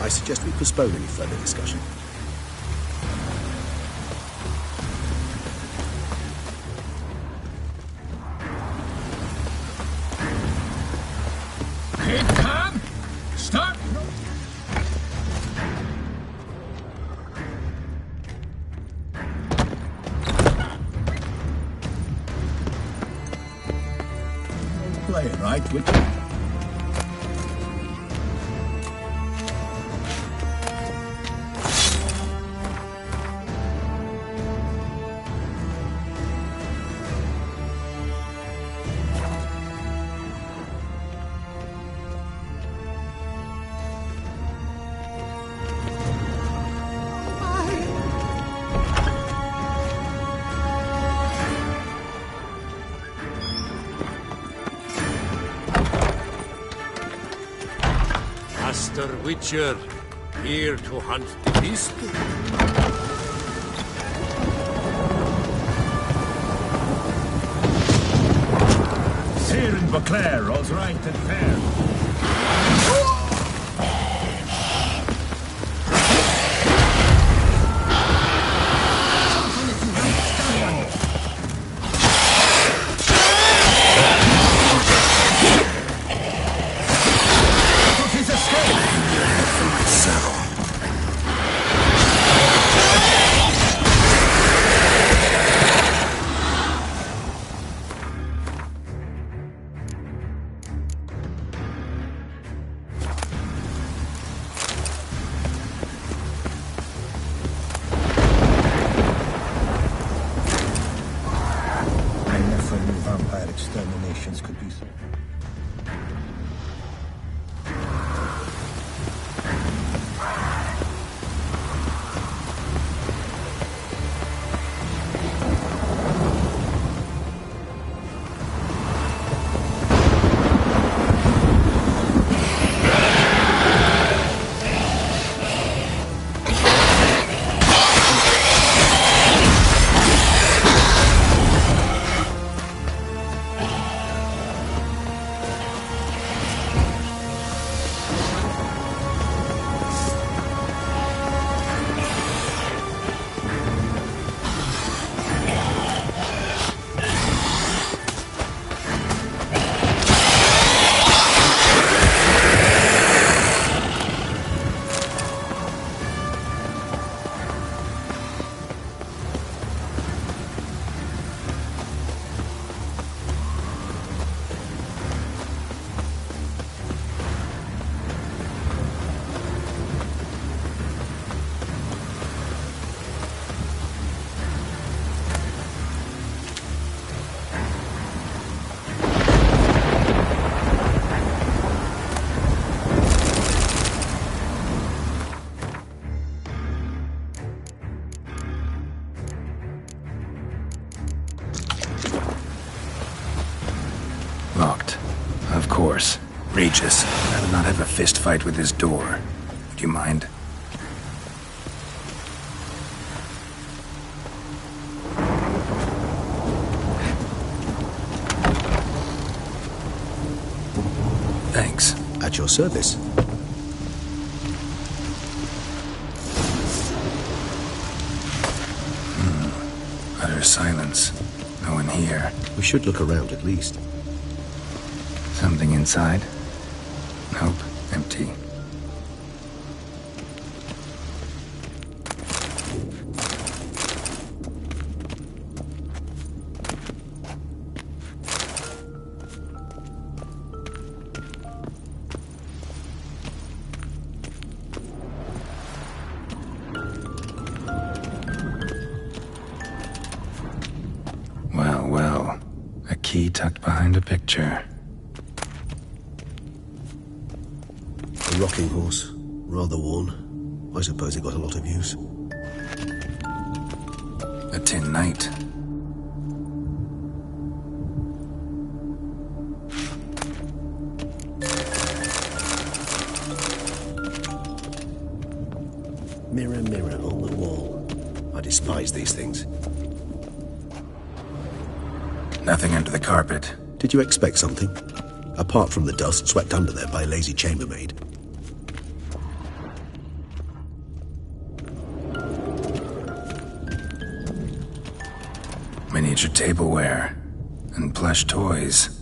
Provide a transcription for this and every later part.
I suggest we postpone any further discussion. Keep calm! Stop! Play it right, would you? Master Witcher, here to hunt the beast? Cyr and Beauclair, all's right and fair. Vampire exterminations could be so. Locked. Of course. Regis. I would not have a fist fight with his door. Would you mind? Thanks. At your service. Utter silence. No one here. We should look around at least. Something inside? Nope. Empty. Well, well. A key tucked behind a picture. A rocking horse. Rather worn. I suppose it got a lot of use. A tin knight. Mirror, mirror on the wall. I despise these things. Nothing under the carpet. Did you expect something? Apart from the dust swept under there by a lazy chambermaid. Miniature tableware. And plush toys.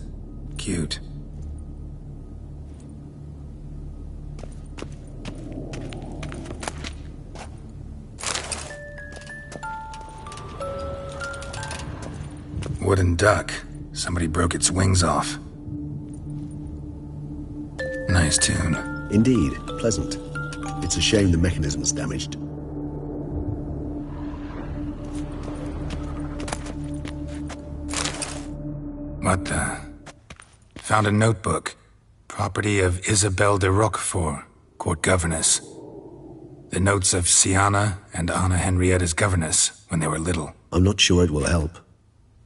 Cute. Wooden duck. Somebody broke its wings off. Nice tune. Indeed, pleasant. It's a shame the mechanism's damaged. What the? Found a notebook. Property of Isabelle de Roquefort, court governess. The notes of Siana and Anna Henrietta's governess when they were little. I'm not sure it will help,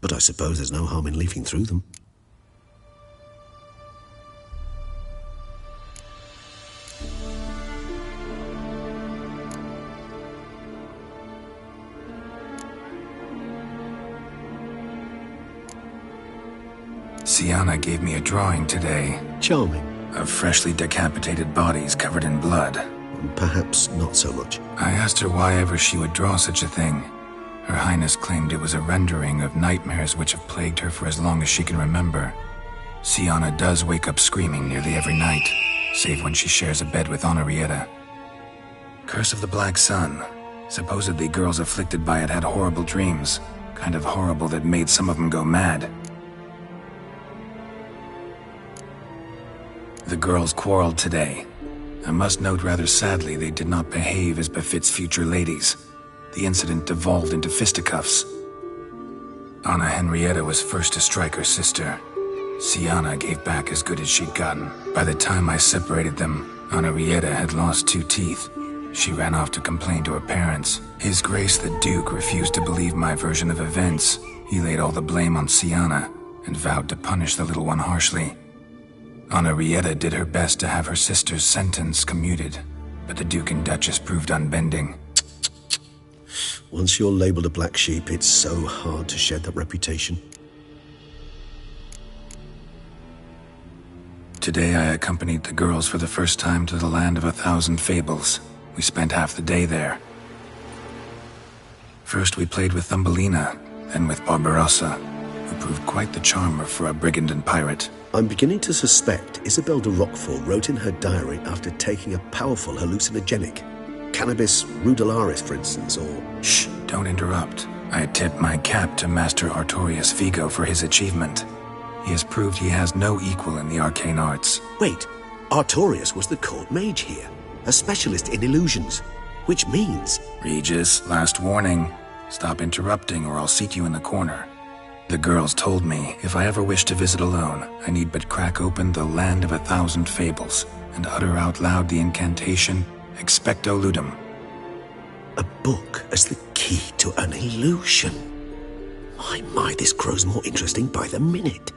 but I suppose there's no harm in leafing through them. Siana gave me a drawing today. Charming. Of freshly decapitated bodies covered in blood. Perhaps not so much. I asked her why ever she would draw such a thing. Her Highness claimed it was a rendering of nightmares which have plagued her for as long as she can remember. Siana does wake up screaming nearly every night, save when she shares a bed with Henrietta. Curse of the Black Sun. Supposedly girls afflicted by it had horrible dreams. Kind of horrible that made some of them go mad. The girls quarreled today. I must note rather sadly they did not behave as befits future ladies. The incident devolved into fisticuffs. Anna Henrietta was first to strike her sister. Siana gave back as good as she'd gotten. By the time I separated them, Henrietta had lost 2 teeth. She ran off to complain to her parents. His Grace the Duke refused to believe my version of events. He laid all the blame on Siana and vowed to punish the little one harshly. Henrietta did her best to have her sister's sentence commuted, but the Duke and Duchess proved unbending. Once you're labeled a black sheep, it's so hard to shed that reputation. Today I accompanied the girls for the first time to the land of 1,000 fables. We spent half the day there. First we played with Thumbelina, then with Barbarossa, who proved quite the charmer for a brigand and pirate. I'm beginning to suspect Isabelle de Roquefort wrote in her diary after taking a powerful hallucinogenic. Cannabis rudularis, for instance, or... Shh, don't interrupt. I tip my cap to Master Artorius Vigo for his achievement. He has proved he has no equal in the arcane arts. Wait, Artorius was the court mage here, a specialist in illusions, which means... Regis, last warning. Stop interrupting or I'll seat you in the corner. The girls told me if I ever wish to visit alone, I need but crack open the Land of 1,000 Fables and utter out loud the incantation, Expecto Ludum. A book as the key to an illusion. My, this grows more interesting by the minute.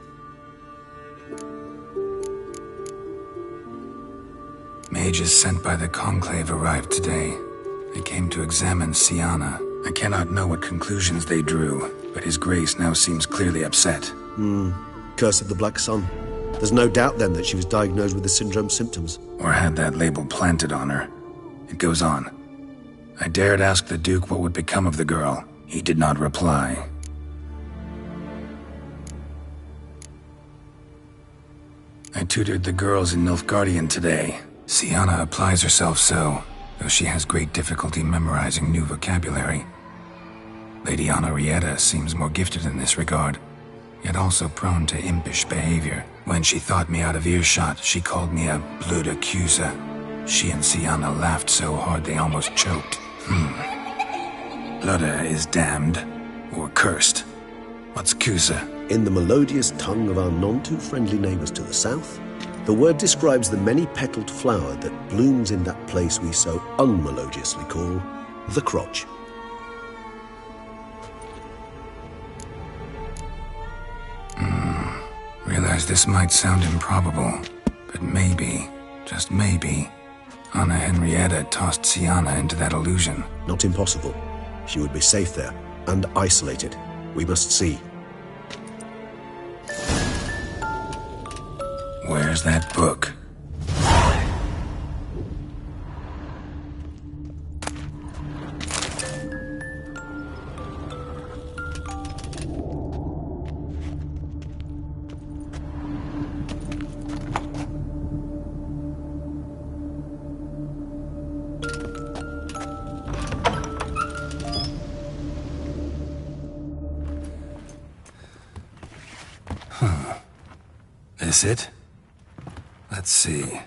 Mages sent by the Conclave arrived today. They came to examine Siana. I cannot know what conclusions they drew, but His Grace now seems clearly upset. Curse of the Black Sun. There's no doubt then that she was diagnosed with the syndrome symptoms. Or had that label planted on her. It goes on. I dared ask the Duke what would become of the girl. He did not reply. I tutored the girls in Nilfgaardian today. Siana applies herself so, though she has great difficulty memorizing new vocabulary. Lady Henrietta seems more gifted in this regard, yet also prone to impish behavior. When she thought me out of earshot, she called me a blood accuser. She and Siana laughed so hard they almost choked. Blood is damned, or cursed. What's Cusa? In the melodious tongue of our none-too-friendly neighbors to the south, the word describes the many-petaled flower that blooms in that place we so unmelodiously call the crotch. Realize this might sound improbable, but maybe, just maybe, Anna Henrietta tossed Siana into that illusion. Not impossible. She would be safe there, and isolated. We must see. Where's that book? this it? Let's see.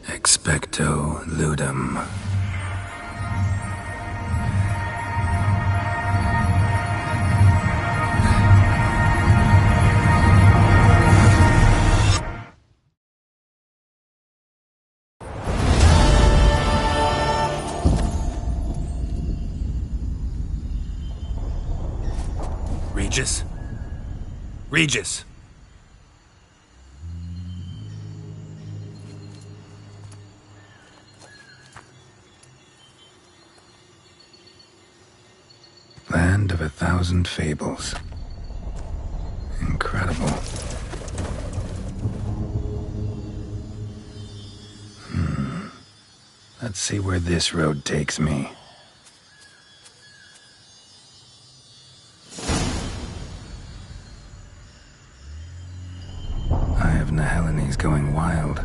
Expecto ludum. Regis? Regis! Land of 1,000 fables. Incredible. Let's see where this road takes me. Eye of Nehelines going wild.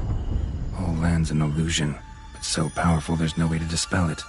Whole land's an illusion, but so powerful there's no way to dispel it.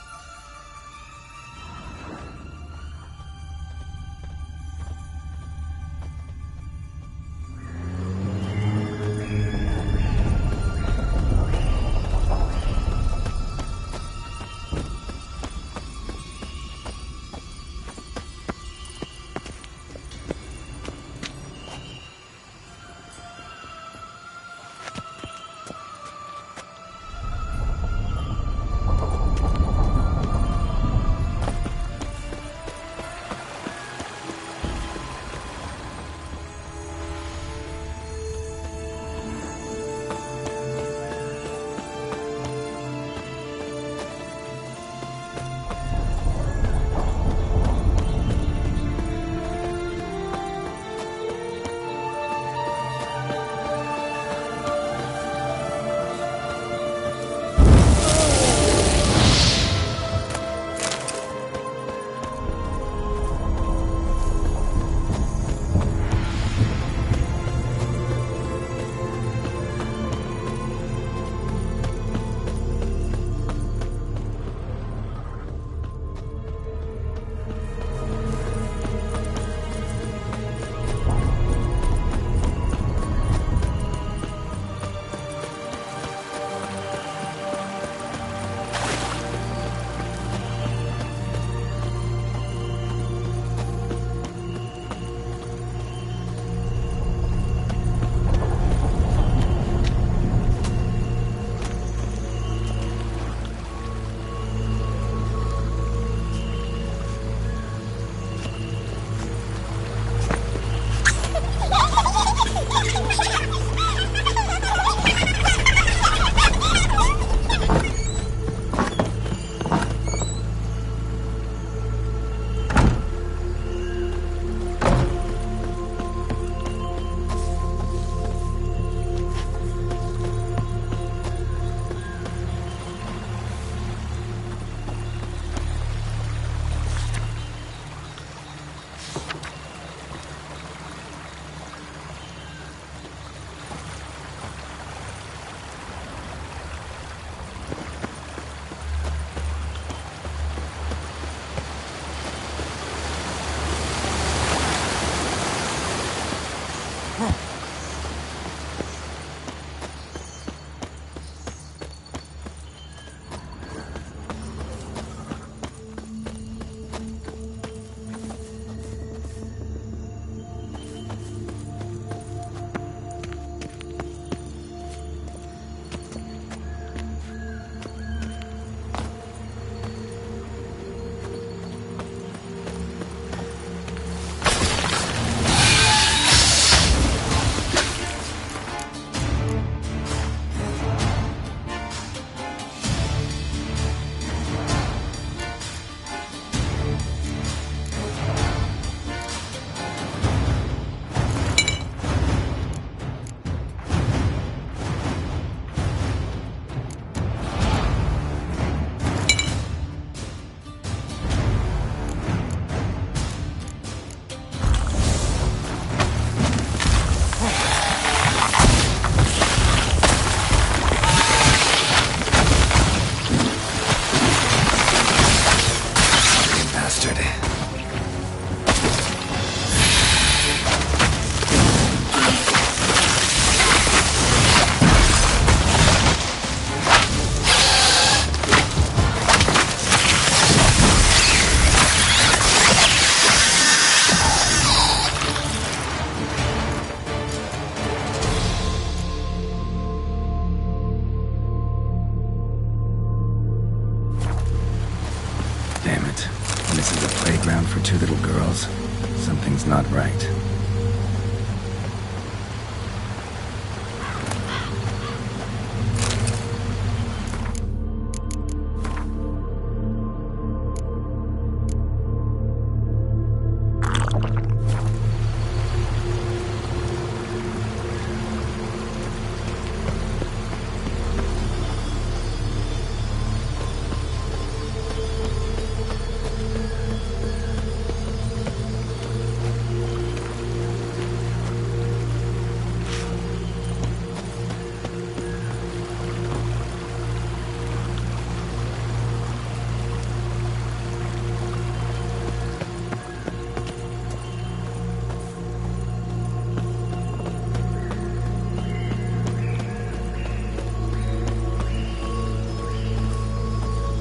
bastard. Damn it. This is a playground for two little girls. Something's not right.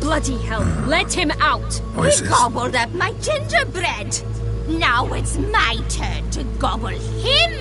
Bloody hell, let him out! Voices. He gobbled up my gingerbread. Now it's my turn to gobble him.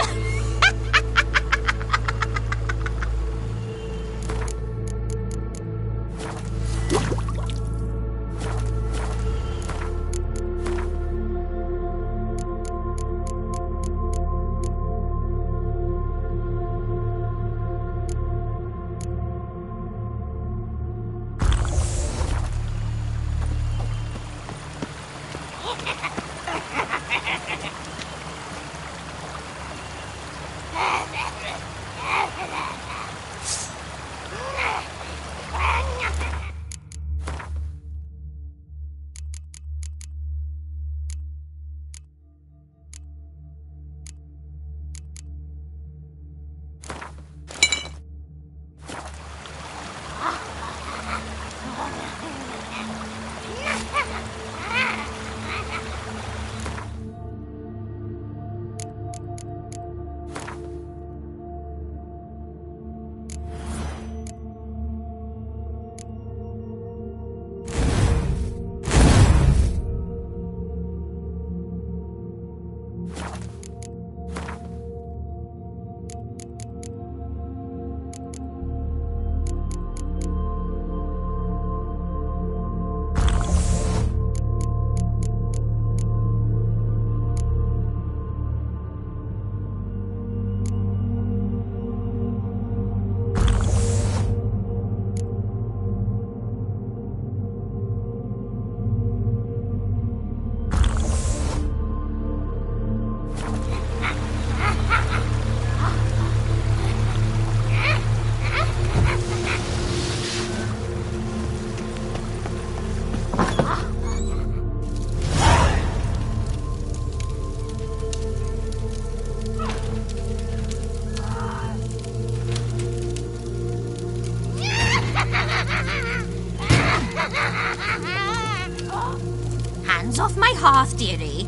Hands off my hearth, dearie.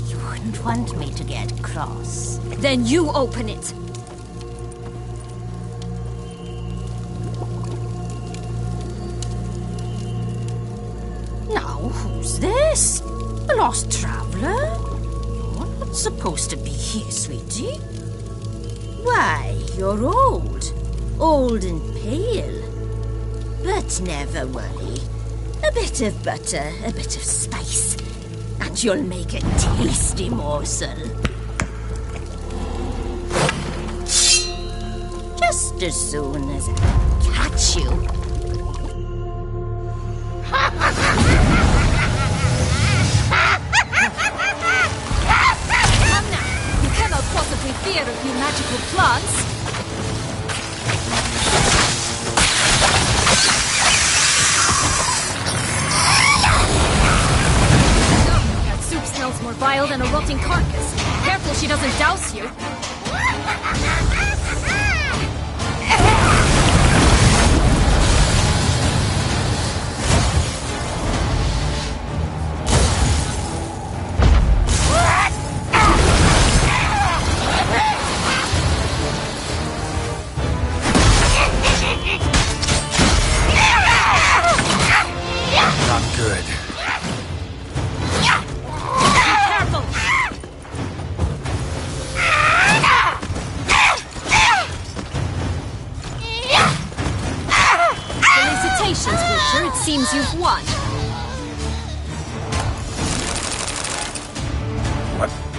You wouldn't want me to get cross. Then you open it. Now, who's this? A lost traveler? You're not supposed to be here, sweetie. Why, you're old. Old and pale. But never worry. A bit of butter, a bit of spice, and you'll make a tasty morsel. Just as soon as I catch you. Come now, you cannot possibly fear a few magical plants. Smells more vile than a rotting carcass. Careful she doesn't douse you.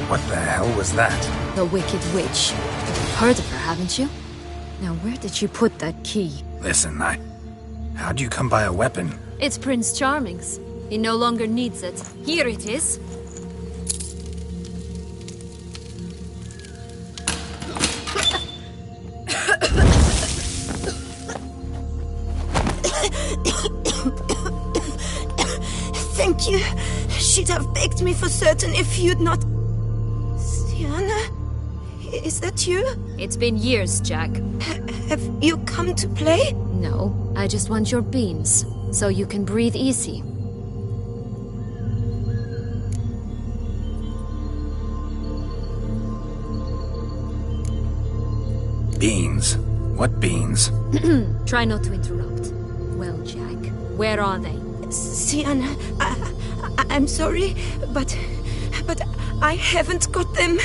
What the hell was that? The Wicked Witch. You've heard of her, haven't you? Now, where did she put that key? Listen, how'd you come by a weapon? It's Prince Charming's. He no longer needs it. Here it is. Thank you. She'd have begged me for certain if you'd not... Sienna? Is that you? It's been years, Jack. Have you come to play? No, I just want your beans, so you can breathe easy. Beans? What beans? Try not to interrupt. Well, Jack, where are they? Sienna, I'm sorry, but I haven't got them.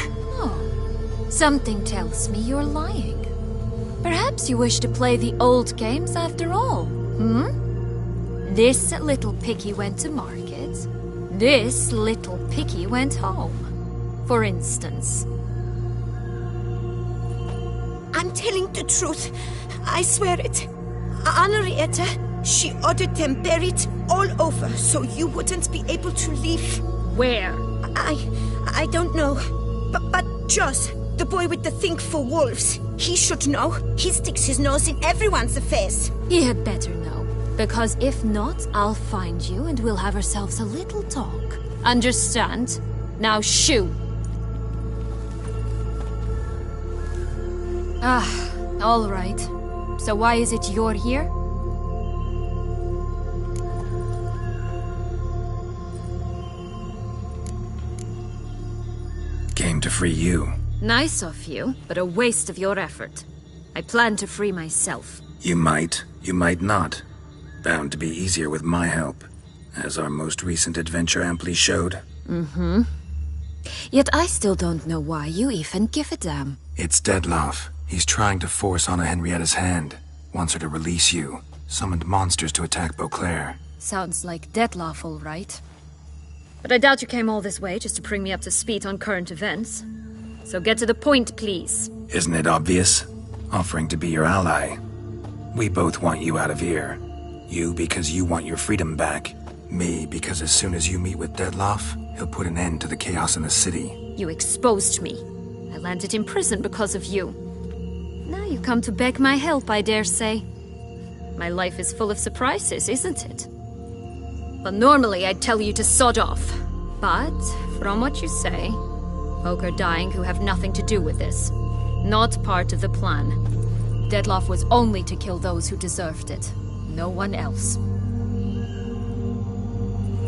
Oh, something tells me you're lying. Perhaps you wish to play the old games after all, This little piggy went to market. This little piggy went home. For instance. I'm telling the truth. I swear it. Henrietta, she ordered them buried all over so you wouldn't be able to leave. Where? I don't know. But Joss, the boy with the thing for wolves, he should know. He sticks his nose in everyone's affairs. He had better know. Because if not, I'll find you and we'll have ourselves a little talk. Understand? Now shoo! All right. So why is it you're here? Came to free you. Nice of you, but a waste of your effort. I plan to free myself. You might not. Bound to be easier with my help, as our most recent adventure amply showed. Yet I still don't know why you even give a damn. It's Dettlaff. He's trying to force Anna Henrietta's hand. Wants her to release you. Summoned monsters to attack Beauclair. Sounds like Dettlaff, all right. But I doubt you came all this way just to bring me up to speed on current events. So get to the point, please. Isn't it obvious? Offering to be your ally. We both want you out of here. You because you want your freedom back. Me because as soon as you meet with Dettlaff, he'll put an end to the chaos in the city. You exposed me. I landed in prison because of you. Now you come to beg my help, I dare say. My life is full of surprises, isn't it? But normally I'd tell you to sod off. But, from what you say, folk are dying who have nothing to do with this. Not part of the plan. Dettlaff was only to kill those who deserved it. No one else.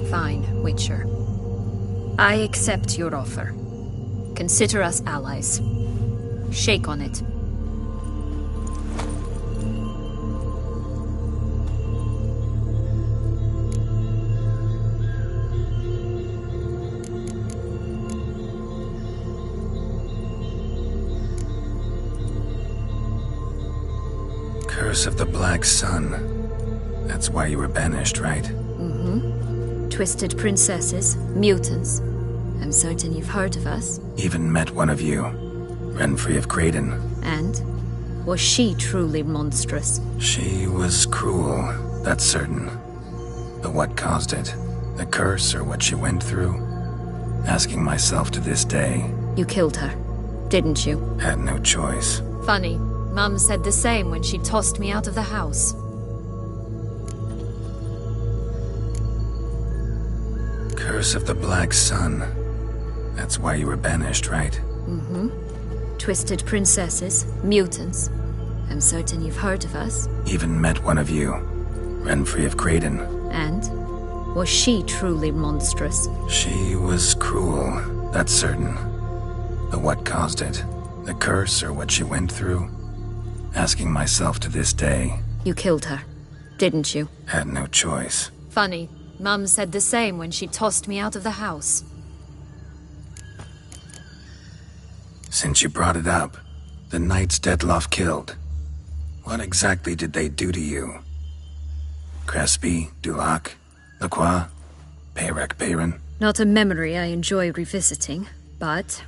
Fine, Witcher. I accept your offer. Consider us allies. Shake on it. Curse of the Black Sun. That's why you were banished, right? Twisted princesses, mutants. I'm certain you've heard of us. Even met one of you. Renfri of Graydon. And? Was she truly monstrous? She was cruel, that's certain. But what caused it? The curse or what she went through? Asking myself to this day. You killed her, didn't you? Had no choice. Funny. Mum said the same when she tossed me out of the house. Curse of the Black Sun. That's why you were banished, right? Twisted princesses, mutants. I'm certain you've heard of us. Even met one of you. Renfri of Graydon. And? Was she truly monstrous? She was cruel, that's certain. But what caused it? The curse or what she went through? Asking myself to this day. You killed her, didn't you? Had no choice. Funny. Mum said the same when she tossed me out of the house. Since you brought it up, the knights Dettlaff killed. What exactly did they do to you? Crespi, Dulac, Lacroix, Peyrek Peyran? Not a memory I enjoy revisiting, But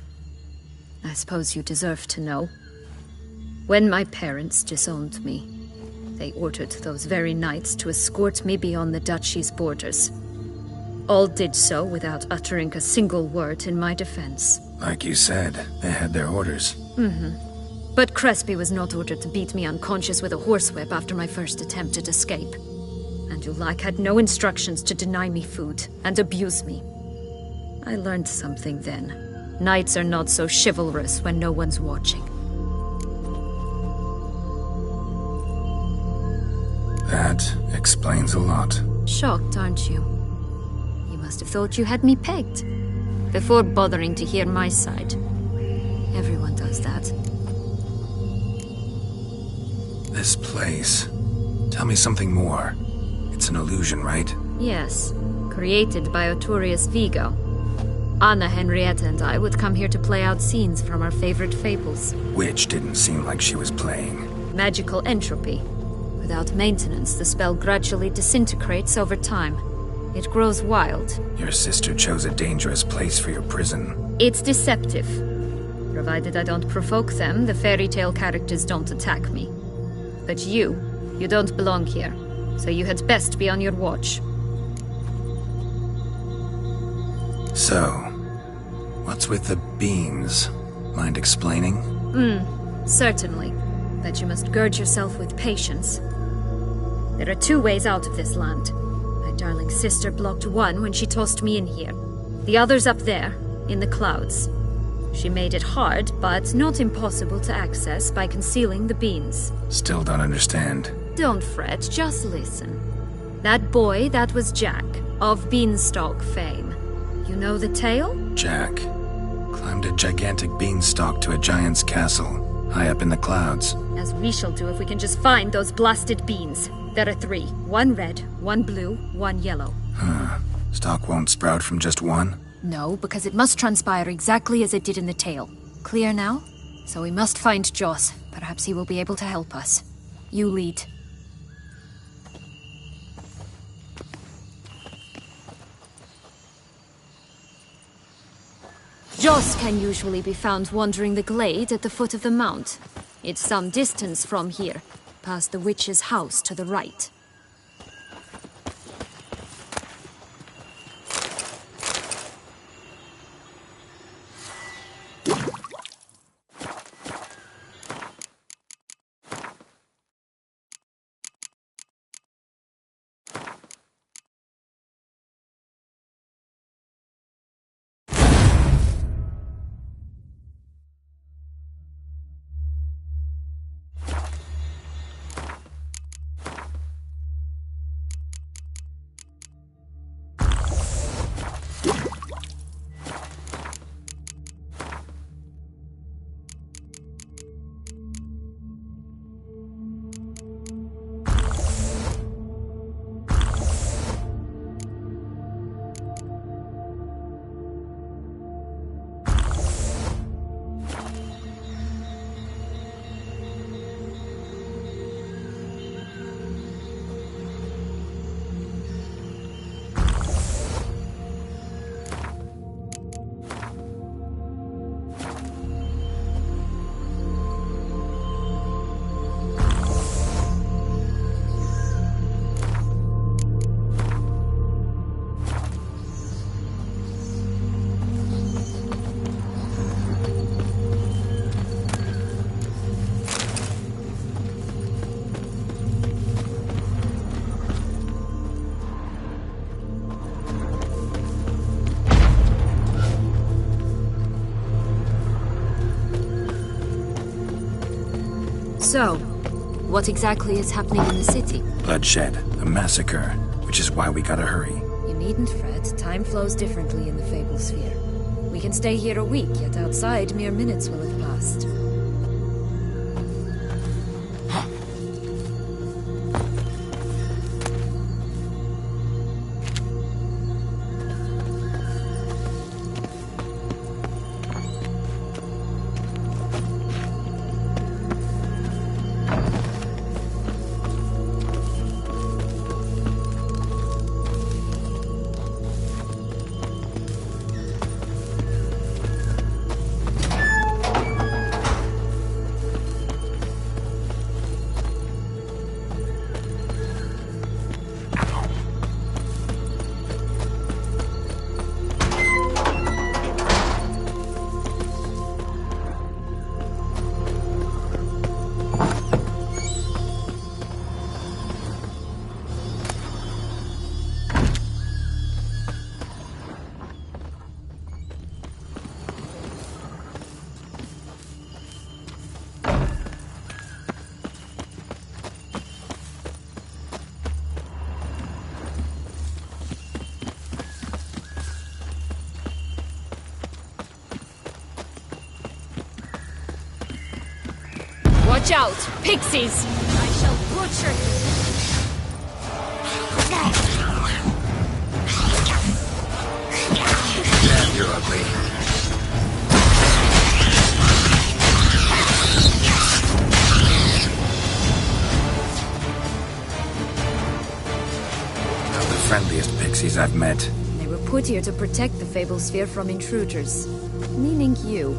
I suppose you deserve to know. When my parents disowned me, they ordered those very knights to escort me beyond the duchy's borders. All did so without uttering a single word in my defense. Like you said, they had their orders. But Crespi was not ordered to beat me unconscious with a horsewhip after my first attempted escape. And Ulak had no instructions to deny me food and abuse me. I learned something then. Knights are not so chivalrous when no one's watching. That explains a lot. Shocked, aren't you? You must have thought you had me pegged. Before bothering to hear my side. Everyone does that. This place. Tell me something more. It's an illusion, right? Yes, created by Arturius Vigo. Anna, Henrietta, and I would come here to play out scenes from our favorite fables. Which didn't seem like she was playing. Magical entropy. Without maintenance, the spell gradually disintegrates over time. It grows wild. Your sister chose a dangerous place for your prison. It's deceptive. Provided I don't provoke them, the fairy tale characters don't attack me. But you don't belong here, so you had best be on your watch. So, what's with the beans? Mind explaining? Certainly. But you must gird yourself with patience. There are 2 ways out of this land. My darling sister blocked one when she tossed me in here. The other's up there, in the clouds. She made it hard, but not impossible to access by concealing the beans. Still don't understand. Don't fret, just listen. That boy, that was Jack, of Beanstalk fame. You know the tale? Jack climbed a gigantic beanstalk to a giant's castle, high up in the clouds. As we shall do if we can just find those blasted beans. There are 3. 1 red, 1 blue, 1 yellow. Stalk won't sprout from just one? No, because it must transpire exactly as it did in the tale. Clear now? So we must find Joss. Perhaps he will be able to help us. You lead. Joss can usually be found wandering the glade at the foot of the mount. It's some distance from here, past the witch's house to the right. So, what exactly is happening in the city? Bloodshed, a massacre, which is why we gotta hurry. You needn't fret. Time flows differently in the Fable Sphere. We can stay here a week, yet outside mere minutes will have passed. Watch out! Pixies! I shall butcher you! Damn, you're ugly. Not the friendliest pixies I've met. They were put here to protect the Fable Sphere from intruders. Meaning you.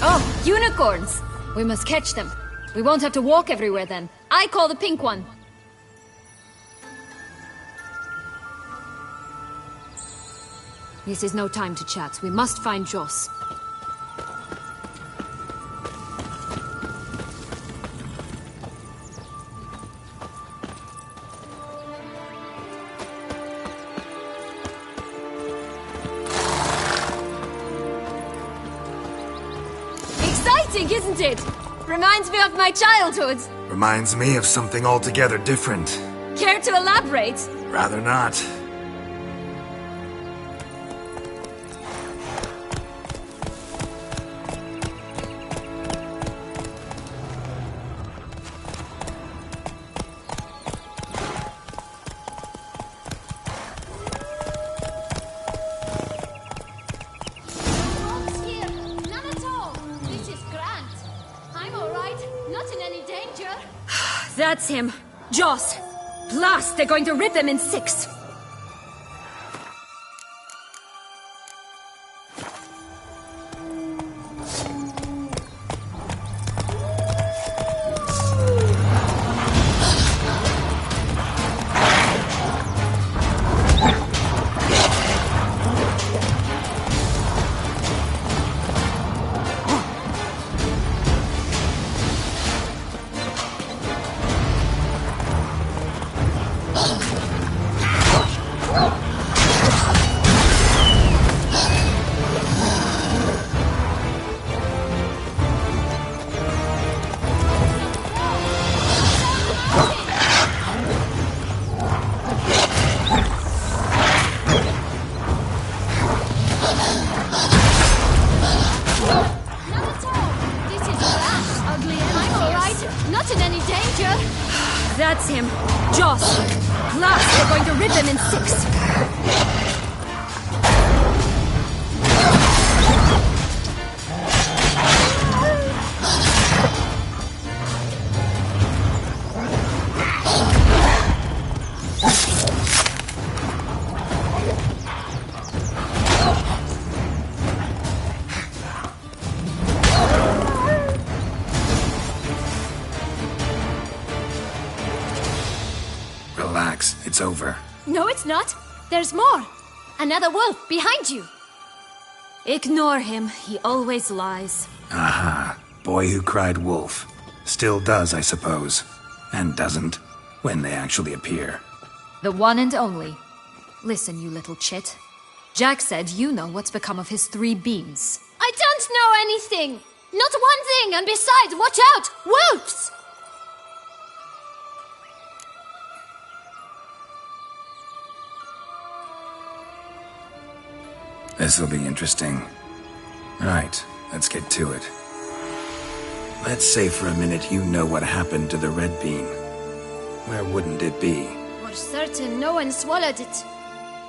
Oh, unicorns! We must catch them. We won't have to walk everywhere then. I call the pink one. This is no time to chat. We must find Joss. Exciting, isn't it? Reminds me of my childhood. Reminds me of something altogether different. Care to elaborate? Rather not. That's him. Joss. Blast, they're going to rip him in 6. That's him. Joss. Blast, they're going to rip him in 6. Relax, it's over. No, it's not. There's more. Another wolf behind you. Ignore him. He always lies. Aha. Boy who cried wolf. Still does, I suppose. And doesn't, when they actually appear. The one and only. Listen, you little chit. Jack said you know what's become of his 3 beams. I don't know anything! Not one thing, and besides, watch out! Wolves! This'll be interesting. Right, let's get to it. Let's say for a minute you know what happened to the red beam. Where wouldn't it be? For certain, no one swallowed it.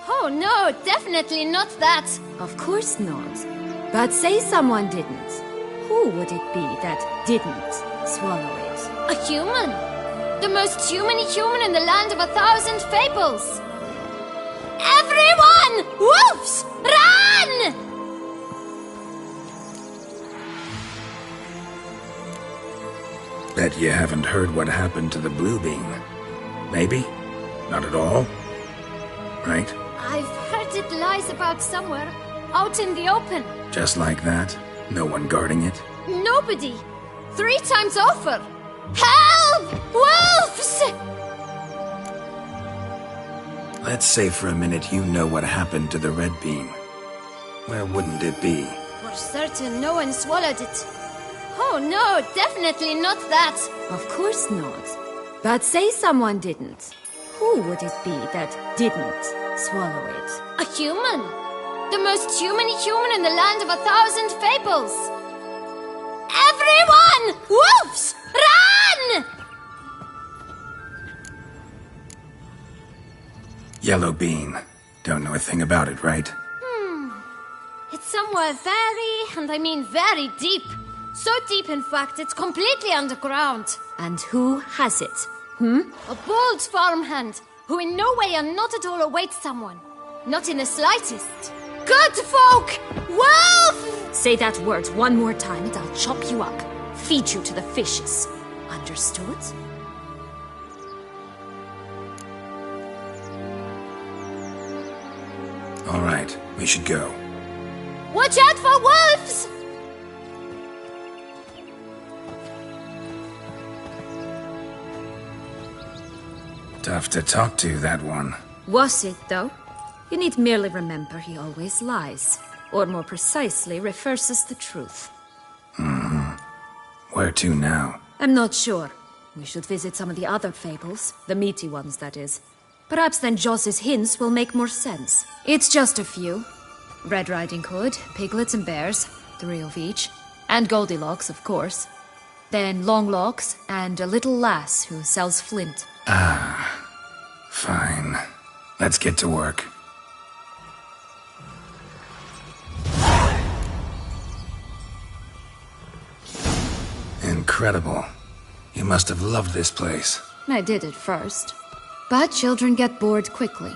Oh no, definitely not that. Of course not. But say someone didn't. Who would it be that didn't swallow it? A human. The most human in the land of 1,000 fables. Everyone! Wolves! Run! Bet you haven't heard what happened to the blue beam. Maybe? Not at all? Right? I've heard it lies about somewhere, out in the open. Just like that? No one guarding it? Nobody. 3 times over. Help! Wolves! Let's say for a minute you know what happened to the Red Bean. Where wouldn't it be? For certain, no one swallowed it. Oh no, definitely not that. Of course not. But say someone didn't. Who would it be that didn't swallow it? A human. The most human in the land of 1,000 fables. Everyone! Wolves! Run! Yellow Bean. Don't know a thing about it, right? It's somewhere very, and I mean very deep. So deep, in fact, it's completely underground. And who has it? A bold farmhand, who in no way and not at all awaits someone. Not in the slightest. Good folk! Wolf! Say that word one more time and I'll chop you up. Feed you to the fishes. Understood? All right, we should go. Watch out for wolves! Tough to talk to, that one. Was it, though? You need merely remember he always lies. Or more precisely, reverses the truth. Where to now? I'm not sure. We should visit some of the other fables. The meaty ones, that is. Perhaps then Joss's hints will make more sense. It's just a few. Red Riding Hood, piglets and bears, 3 of each. And Goldilocks, of course. Then Longlocks, and a little lass who sells flint. Fine. Let's get to work. Incredible. You must have loved this place. I did at first. But children get bored quickly.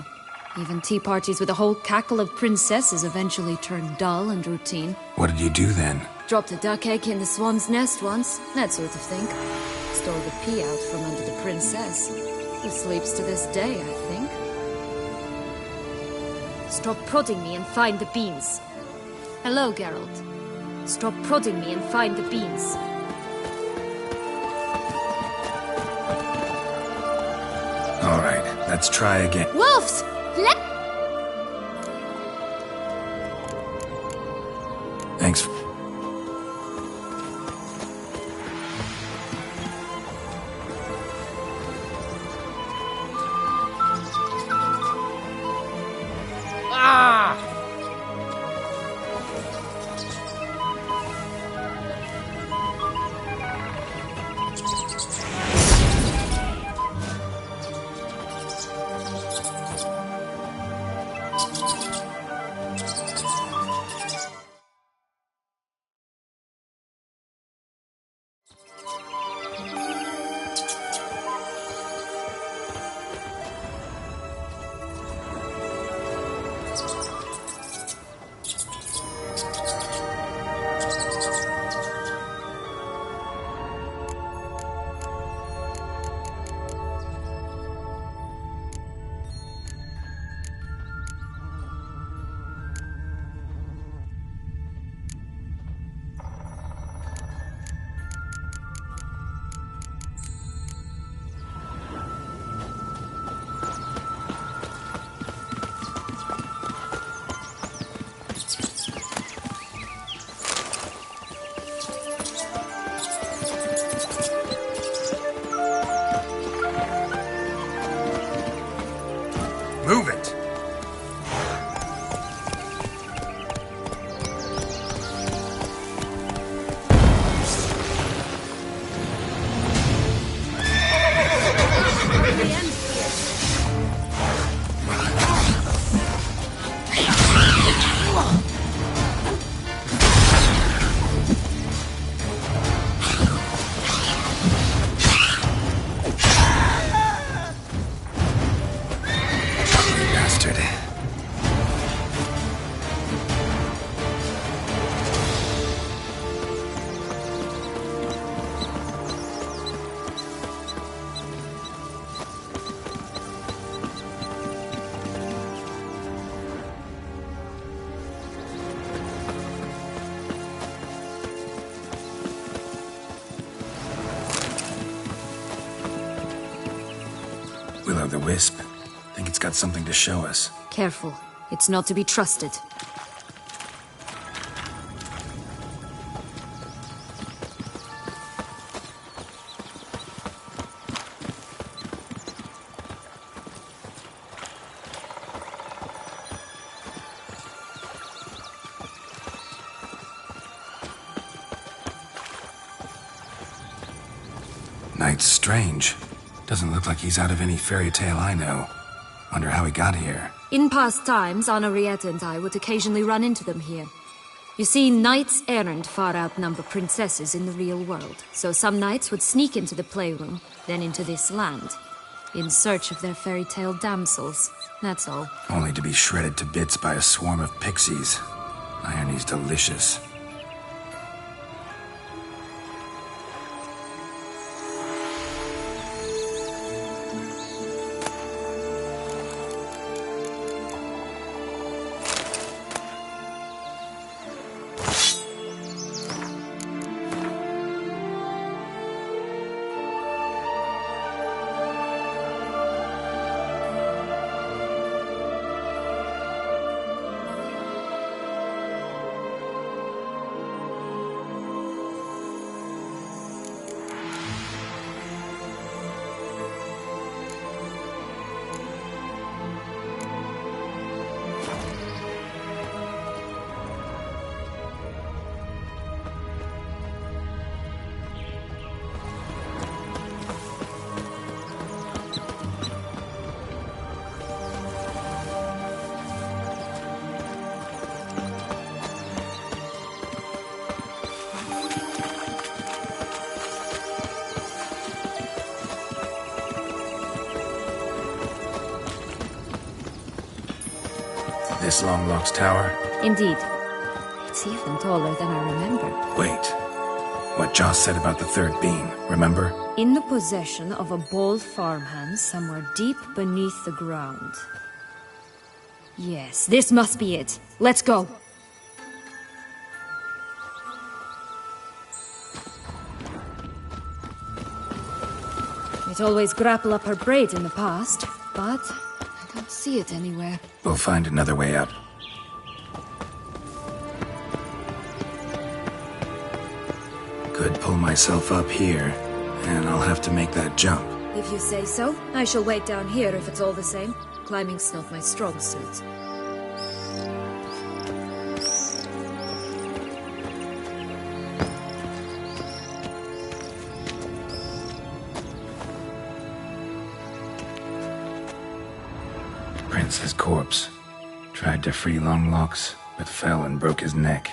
Even tea parties with a whole cackle of princesses eventually turn dull and routine. What did you do then? Dropped a duck egg in the swan's nest once, that sort of thing. Stole the pea out from under the princess. Who sleeps to this day, I think. Stop prodding me and find the beans. Hello, Geralt. Stop prodding me and find the beans. All right, let's try again. Wolves! Thanks. Move it! Will-o'-the-Wisp. Think it's got something to show us. Careful. It's not to be trusted. Knight's strange. Doesn't look like he's out of any fairy tale I know. Wonder how he got here. In past times, Henrietta and I would occasionally run into them here. You see, knights errant far outnumber princesses in the real world, so some knights would sneak into the playroom, then into this land, in search of their fairy tale damsels. That's all. Only to be shredded to bits by a swarm of pixies. Irony's delicious. This Longlock's tower? Indeed. It's even taller than I remember. Wait. What Joss said about the third beam, remember? In the possession of a bold farmhand somewhere deep beneath the ground. Yes, this must be it. Let's go. It always grapple up her braid in the past, but I don't see it anywhere. We'll find another way up. Could pull myself up here, and I'll have to make that jump. If you say so, I shall wait down here if it's all the same. Climbing's not my strong suit. Prince's corpse. Tried to free Longlocks, but fell and broke his neck.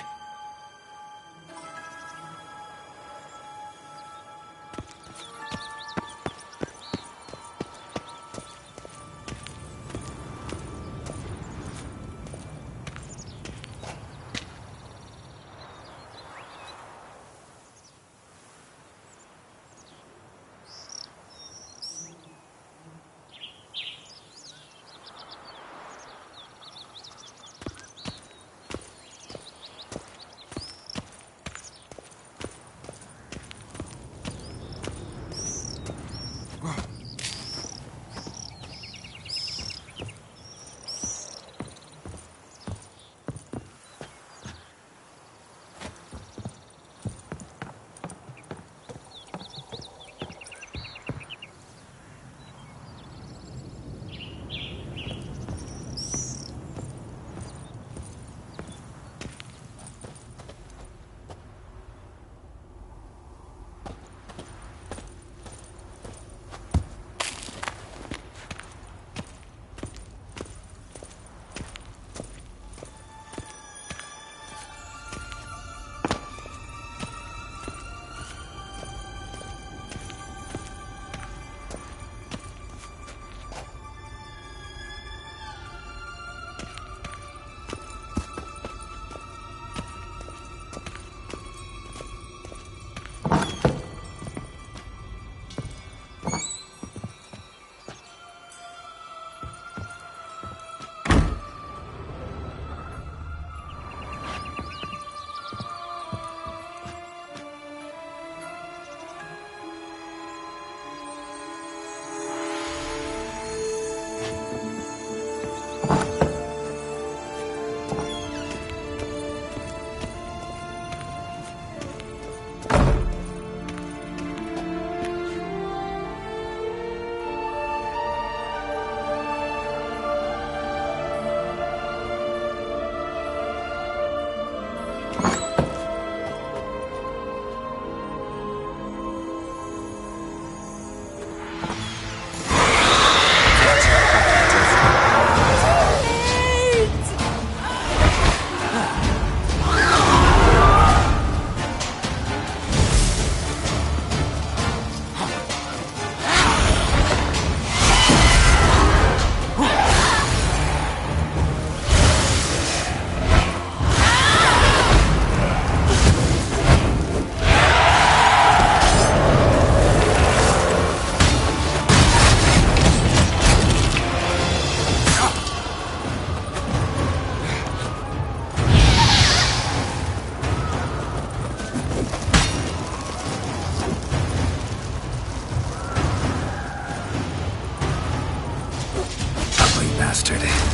bastard.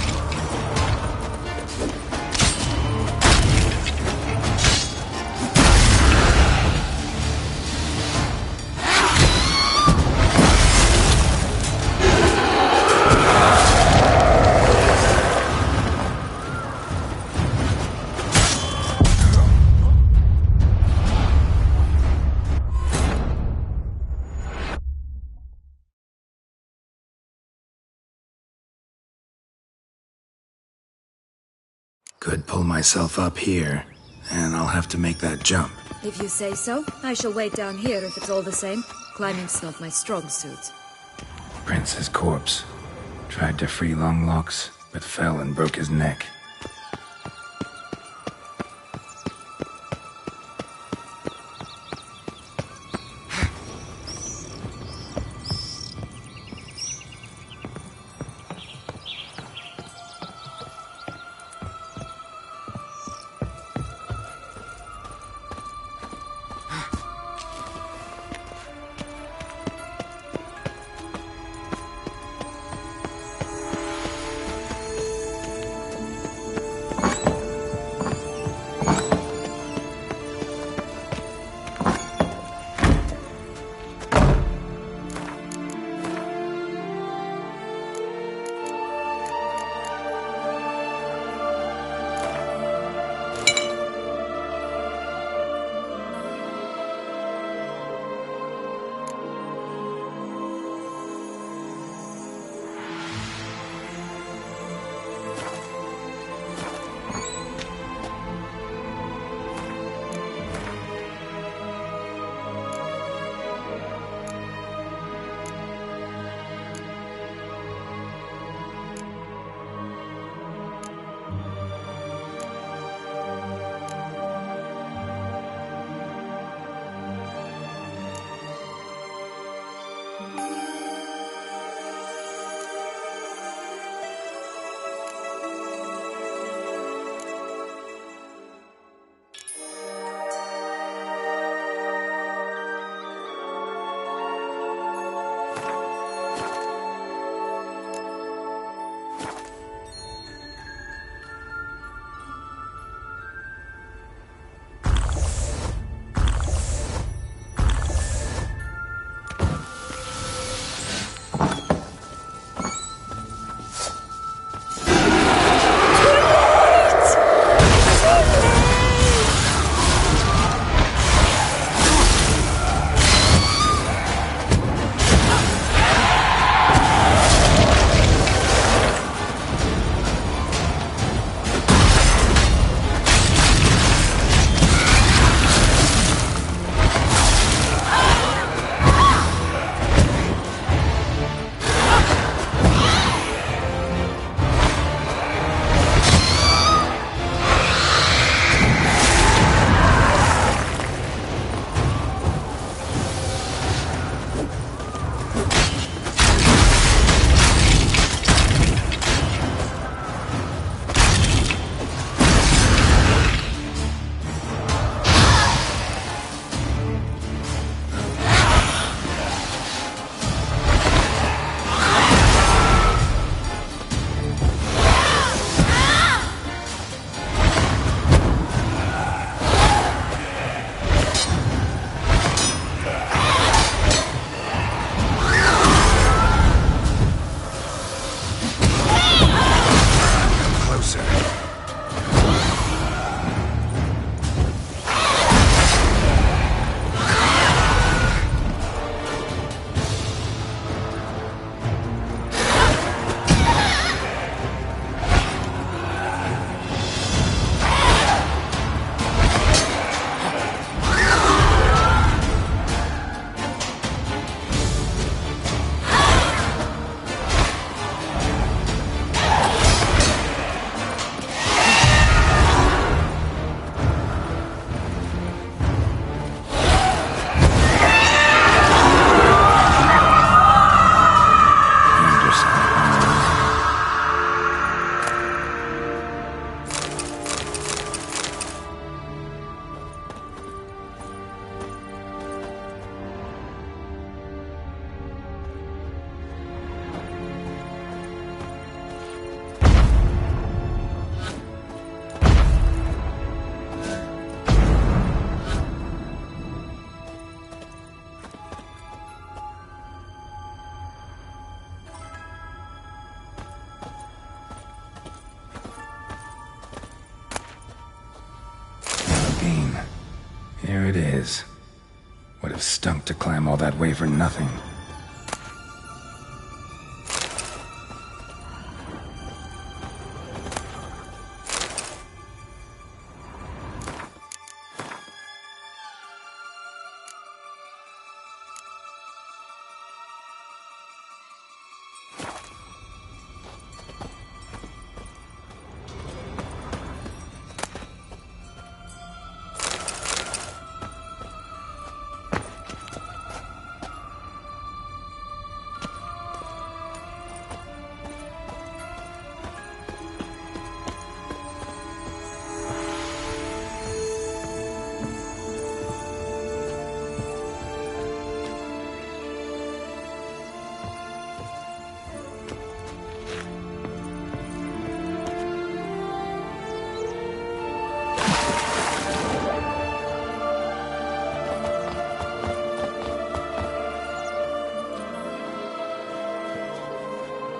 Could pull myself up here, and I'll have to make that jump. If you say so, I shall wait down here if it's all the same. Climbing's not my strong suit. Prince's corpse. Tried to free Longlocks, but fell and broke his neck. have stunk to climb all that way for nothing.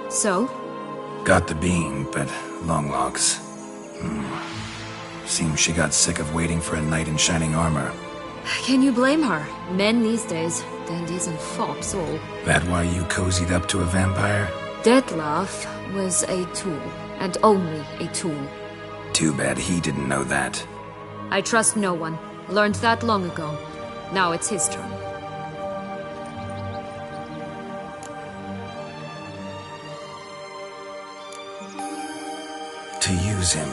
So? Got the bean, but long walks. Seems she got sick of waiting for a knight in shining armor. Can you blame her? Men these days, dandies and fops all. That why you cozied up to a vampire? Dettlaff was a tool, and only a tool. Too bad he didn't know that. I trust no one. Learned that long ago. Now it's his turn. To use him.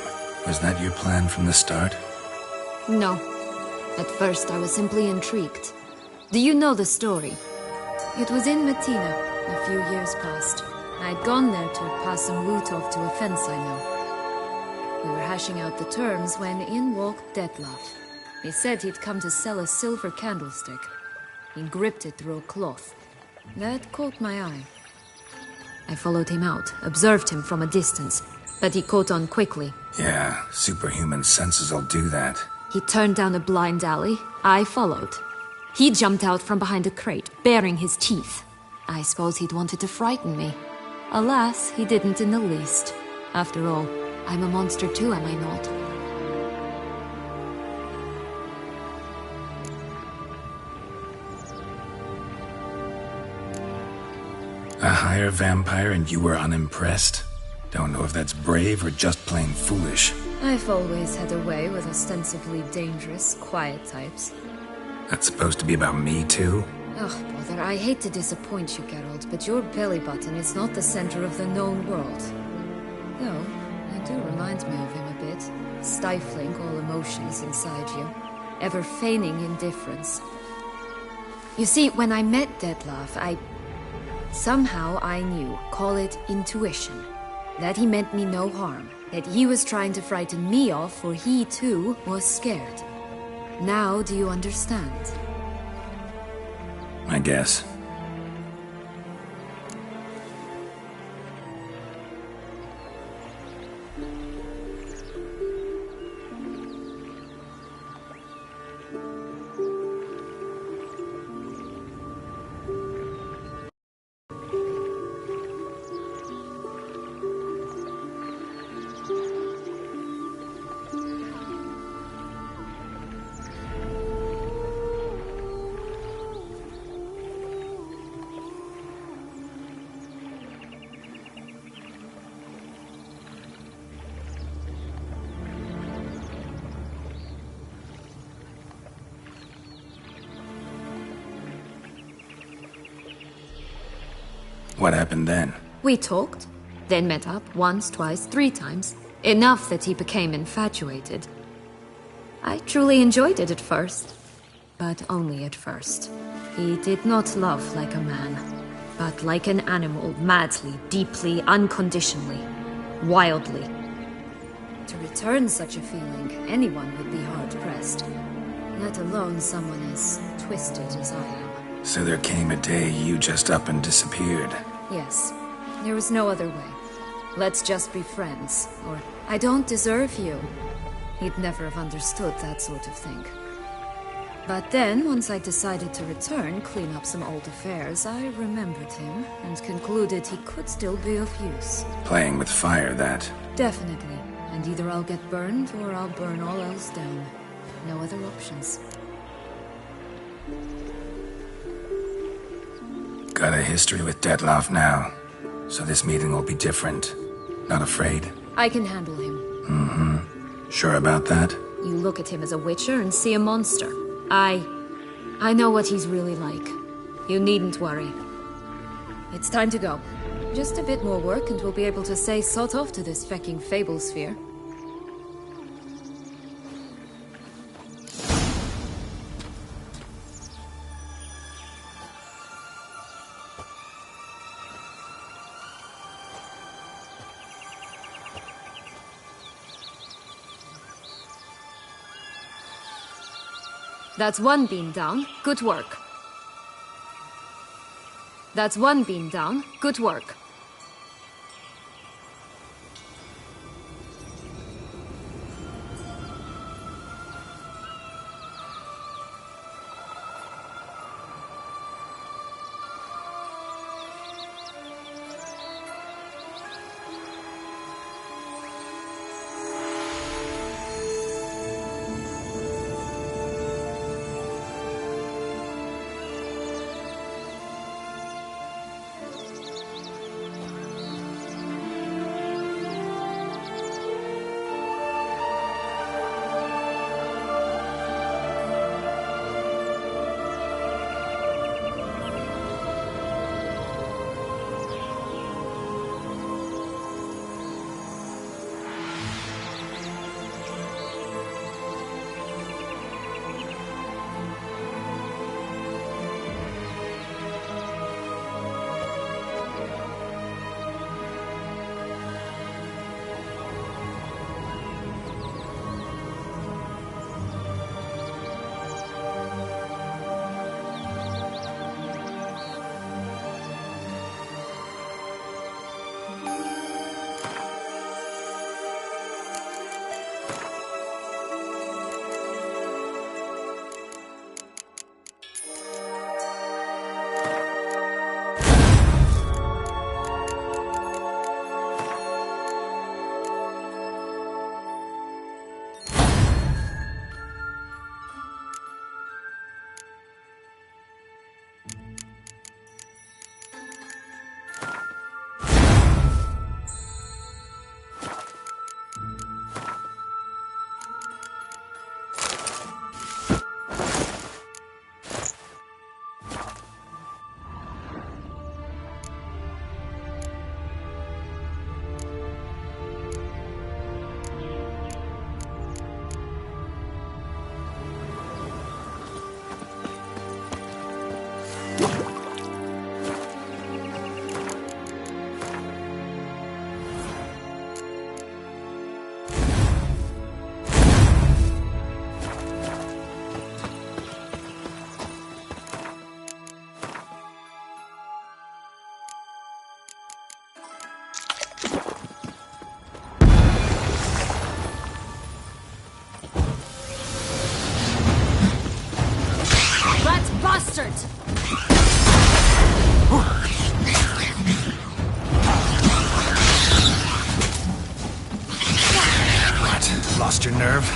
Was that your plan from the start? No. At first I was simply intrigued. Do you know the story? It was in Metina, a few years past. I'd gone there to pass some loot off to a fence I know. We were hashing out the terms when in walked Dettlaff. He said he'd come to sell a silver candlestick. He gripped it through a cloth. That caught my eye. I followed him out, observed him from a distance, but he caught on quickly. Yeah, superhuman senses will do that. He turned down a blind alley. I followed. He jumped out from behind a crate, baring his teeth. I suppose he'd wanted to frighten me. Alas, he didn't in the least. After all, I'm a monster too, am I not? A higher vampire and you were unimpressed? Don't know if that's brave or just plain foolish. I've always had a way with ostensibly dangerous, quiet types. That's supposed to be about me too? Oh, brother, I hate to disappoint you, Geralt, but your belly button is not the center of the known world. Though, you do remind me of him a bit, stifling all emotions inside you, ever feigning indifference. You see, when I met Dettlaff, somehow I knew, call it intuition, that he meant me no harm, that he was trying to frighten me off, for he too was scared. Now do you understand? I guess. What happened then? We talked, then met up once, twice, 3 times. Enough that he became infatuated. I truly enjoyed it at first, but only at first. He did not love like a man, but like an animal, madly, deeply, unconditionally, wildly. To return such a feeling, anyone would be hard-pressed, let alone someone as twisted as I am. So there came a day you just up and disappeared. Yes. There was no other way. Let's just be friends, or I don't deserve you. He'd never have understood that sort of thing. But then, once I decided to return, clean up some old affairs, I remembered him and concluded he could still be of use. Playing with fire, that. Definitely. And either I'll get burned or I'll burn all else down. No other options. Got a history with Dettlaff now, so this meeting will be different. Not afraid? I can handle him. Mm-hmm. Sure about that? You look at him as a witcher and see a monster. I know what he's really like. You needn't worry. It's time to go. Just a bit more work and we'll be able to say sod off to this fecking fable sphere. That's one beam down. Good work. That's one beam down. Good work. Lost your nerve?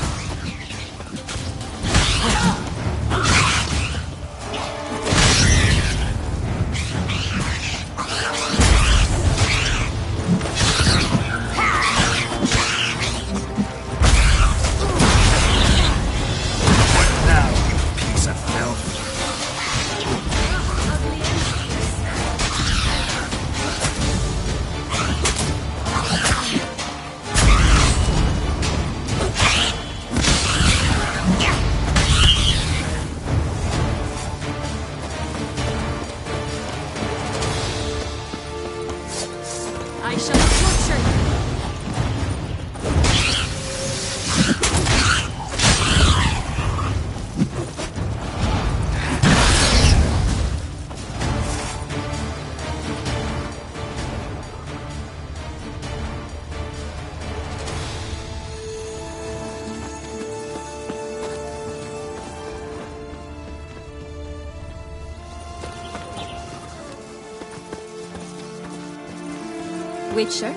Witcher?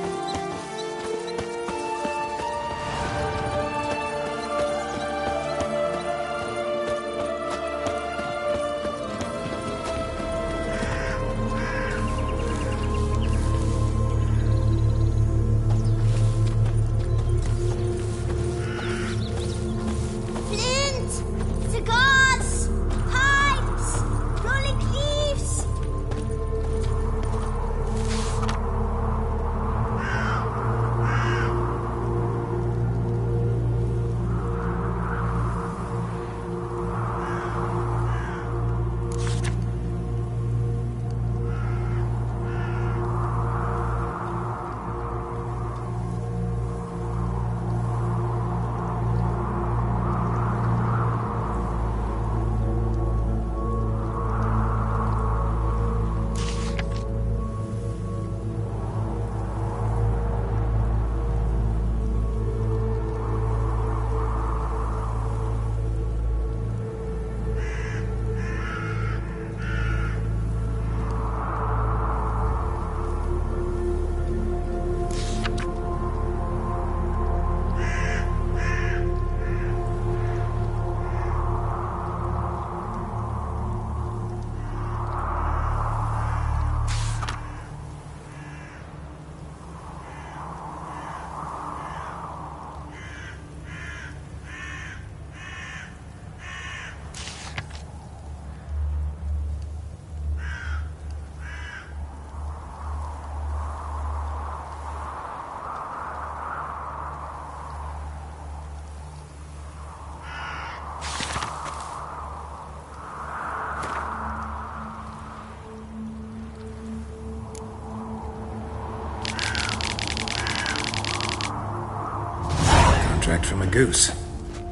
extract from a goose.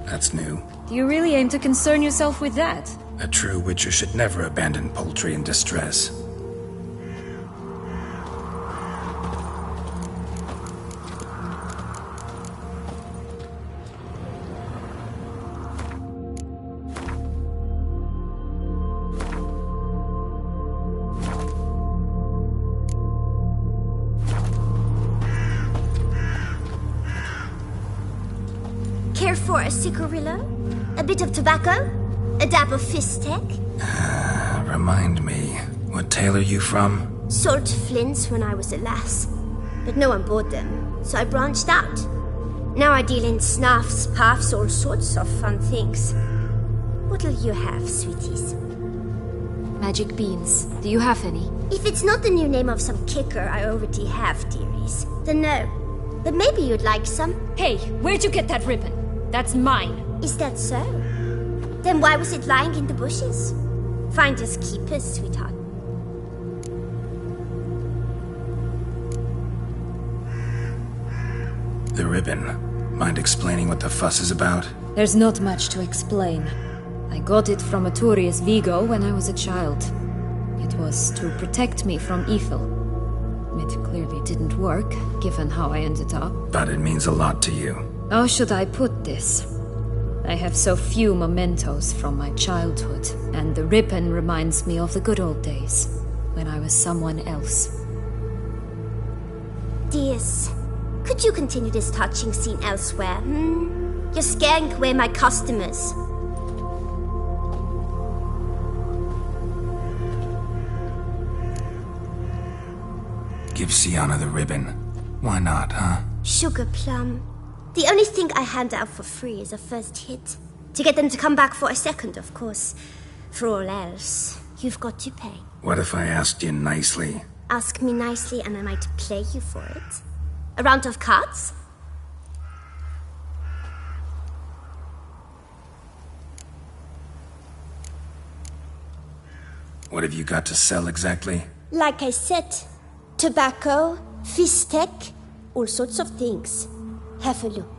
That's new. Do you really aim to concern yourself with that? A true Witcher should never abandon poultry in distress. Care for a cigarillo? A bit of tobacco? A dab of fistek? Remind me, what tale are you from? Sold flints when I was a lass, but no one bought them, so I branched out. Now I deal in snuffs, puffs, all sorts of fun things. What'll you have, sweeties? Magic beans. Do you have any? If it's not the new name of some kicker I already have, dearies, then no. But maybe you'd like some. Hey, where'd you get that ribbon? That's mine. Is that so? Then why was it lying in the bushes? Finders keepers, sweetheart. The ribbon. Mind explaining what the fuss is about? There's not much to explain. I got it from Arturius Vigo when I was a child. It was to protect me from evil. It clearly didn't work, given how I ended up. But it means a lot to you. How should I put this? I have so few mementos from my childhood, and the ribbon reminds me of the good old days, when I was someone else. Dears, could you continue this touching scene elsewhere, You're scaring away my customers. Give Sienna the ribbon. Why not, huh? Sugar plum. The only thing I hand out for free is a first hit. To get them to come back for a second, of course. For all else, you've got to pay. What if I asked you nicely? Ask me nicely and I might play you for it. A round of cards? What have you got to sell exactly? Like I said, tobacco, fistek, all sorts of things. Have a look.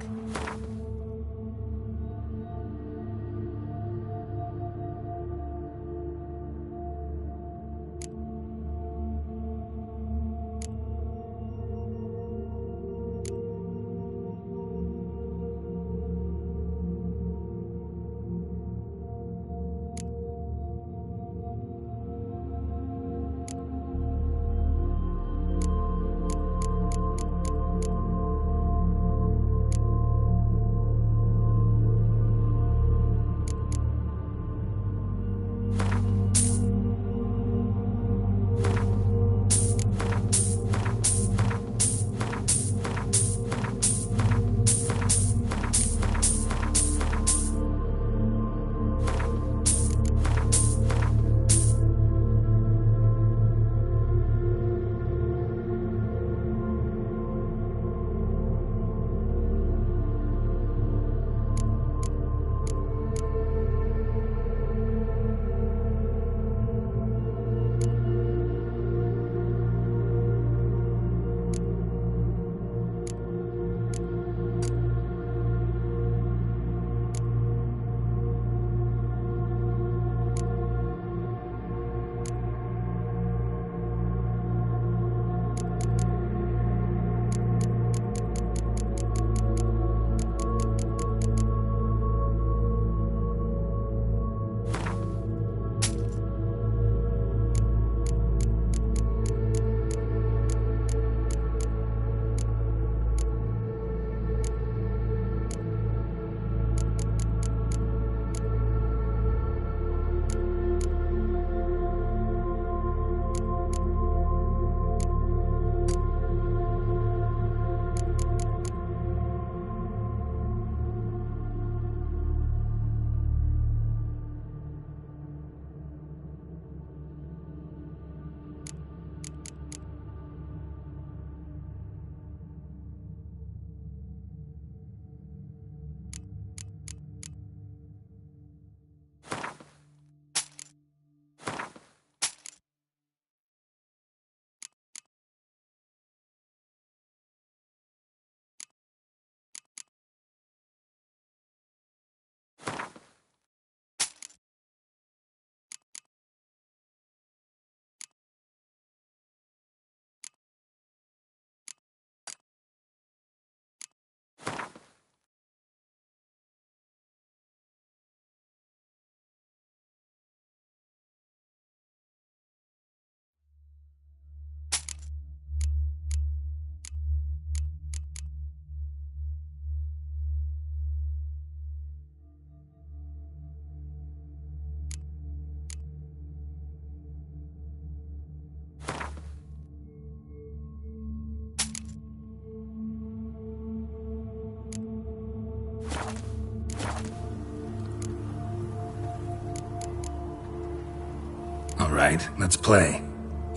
right, let's play.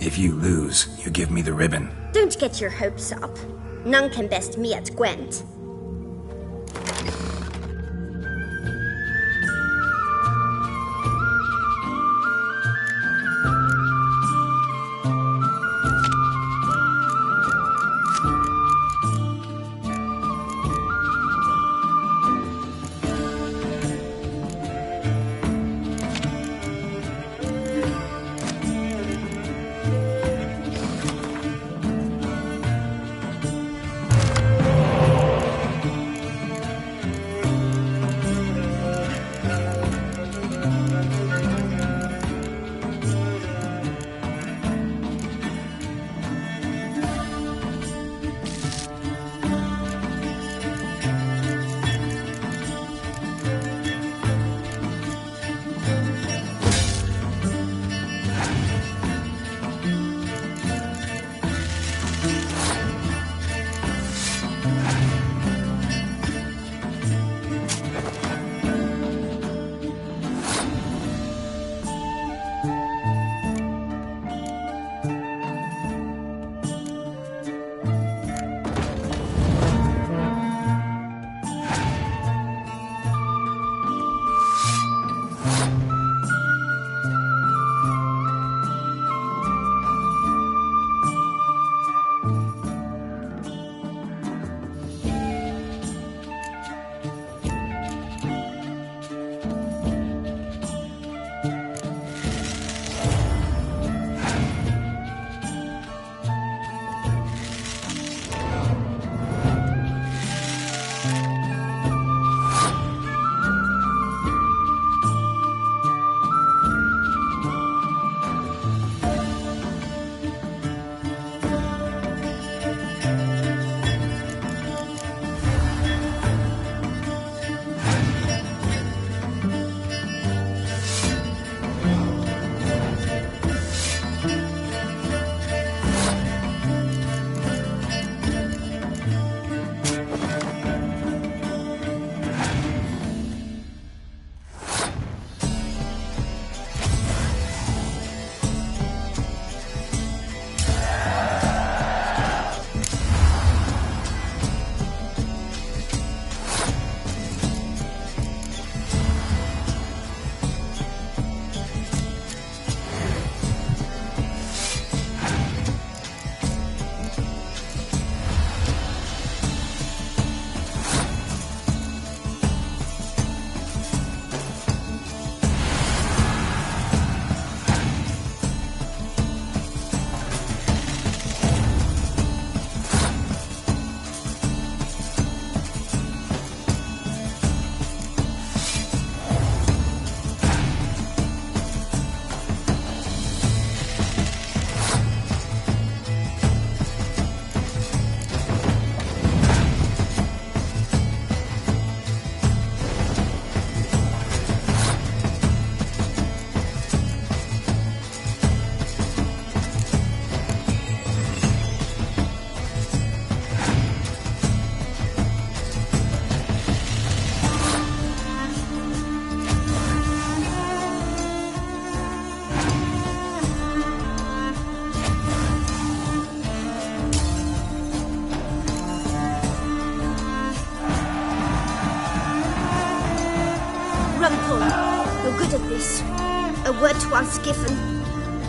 If you lose, you give me the ribbon. Don't get your hopes up. None can best me at Gwent. You're good at this. A word once given.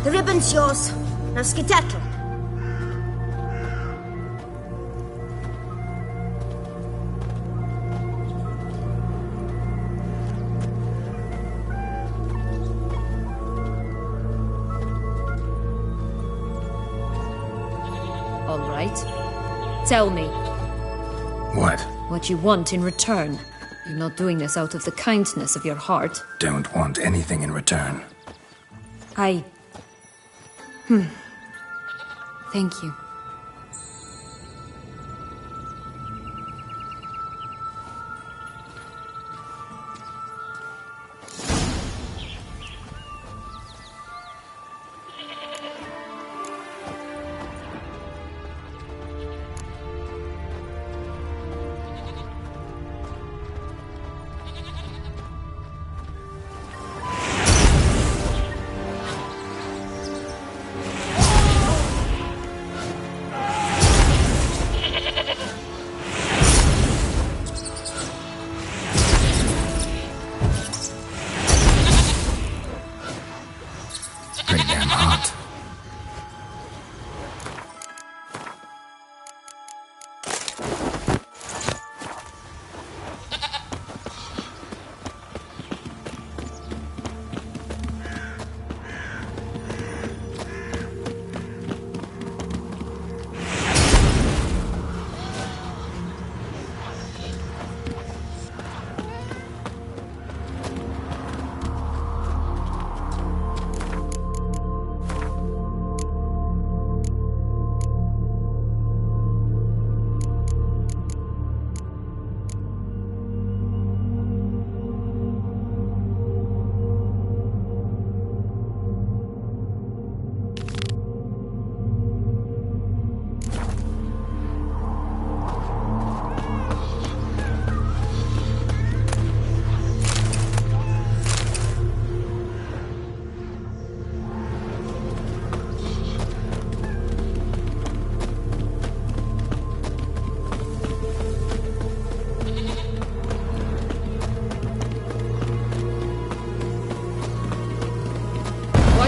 The ribbon's yours. Now skedaddle. All right. Tell me. What? What you want in return. You're not doing this out of the kindness of your heart. Don't want anything in return. Thank you.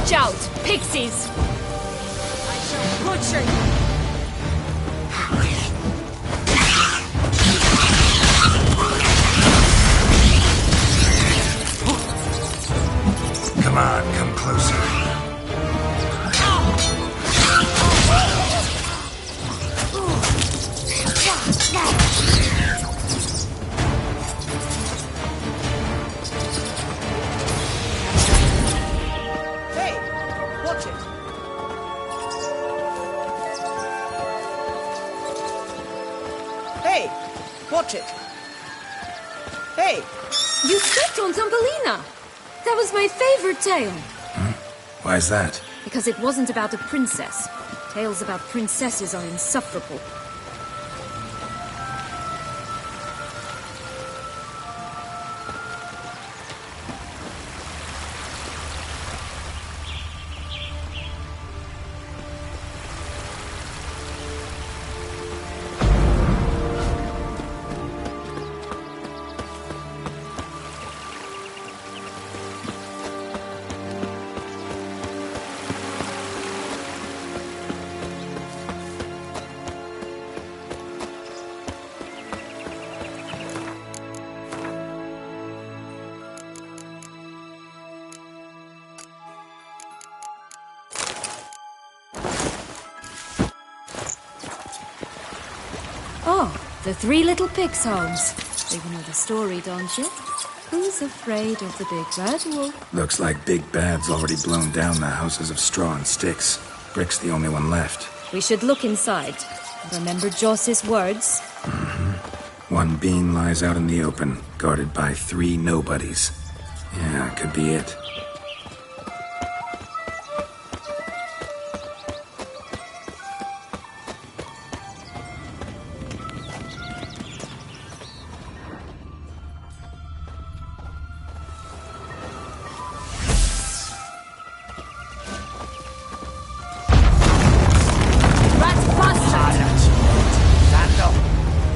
Watch out! Pixies! I shall butcher you! Come on, come closer. Hey, watch it. Hey, watch it. Hey. You stepped on Thumbelina! That was my favorite tale. Why is that? Because it wasn't about a princess. Tales about princesses are insufferable. Oh, the Three Little Pigs homes. You know the story, don't you? Who's afraid of the big red wolf? Looks like Big Bad's already blown down the houses of straw and sticks. Brick's the only one left. We should look inside. Remember Joss's words? One bean lies out in the open, guarded by 3 nobodies. Yeah, could be it.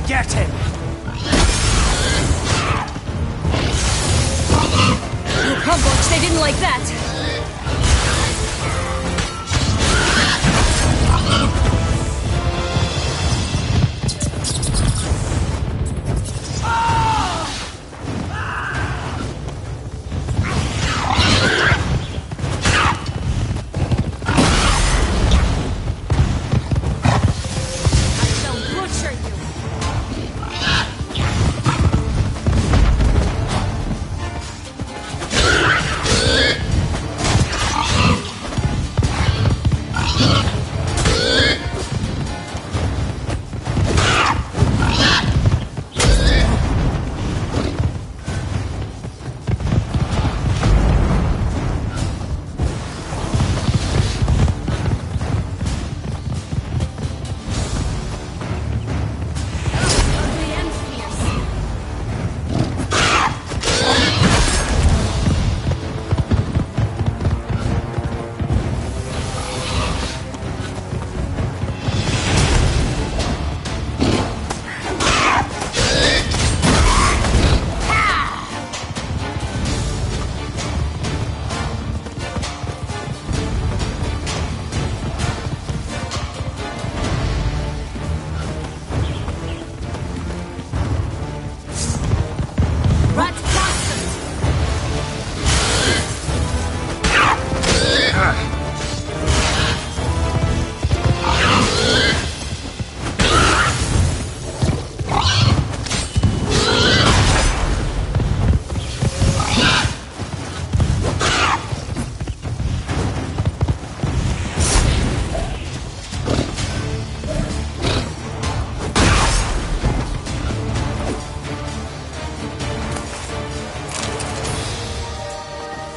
Get him! Hogwatch, they didn't like that!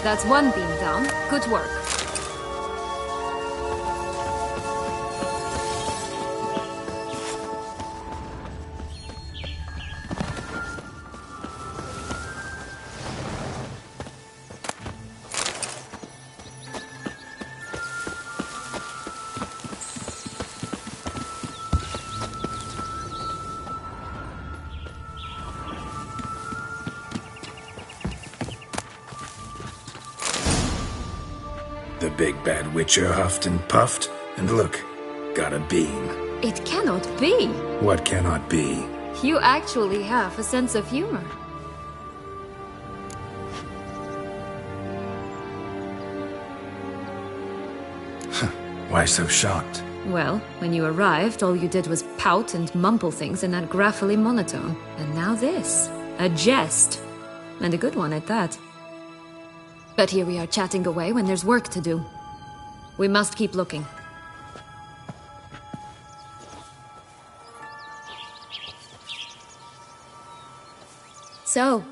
That's one beam down. Good work. big bad witcher huffed and puffed, and look, got a beam. It cannot be. What cannot be? You actually have a sense of humor. Why so shocked? Well, when you arrived, all you did was pout and mumble things in that graphically monotone. And now this. A jest. And a good one at that. But here we are chatting away when there's work to do. We must keep looking. So,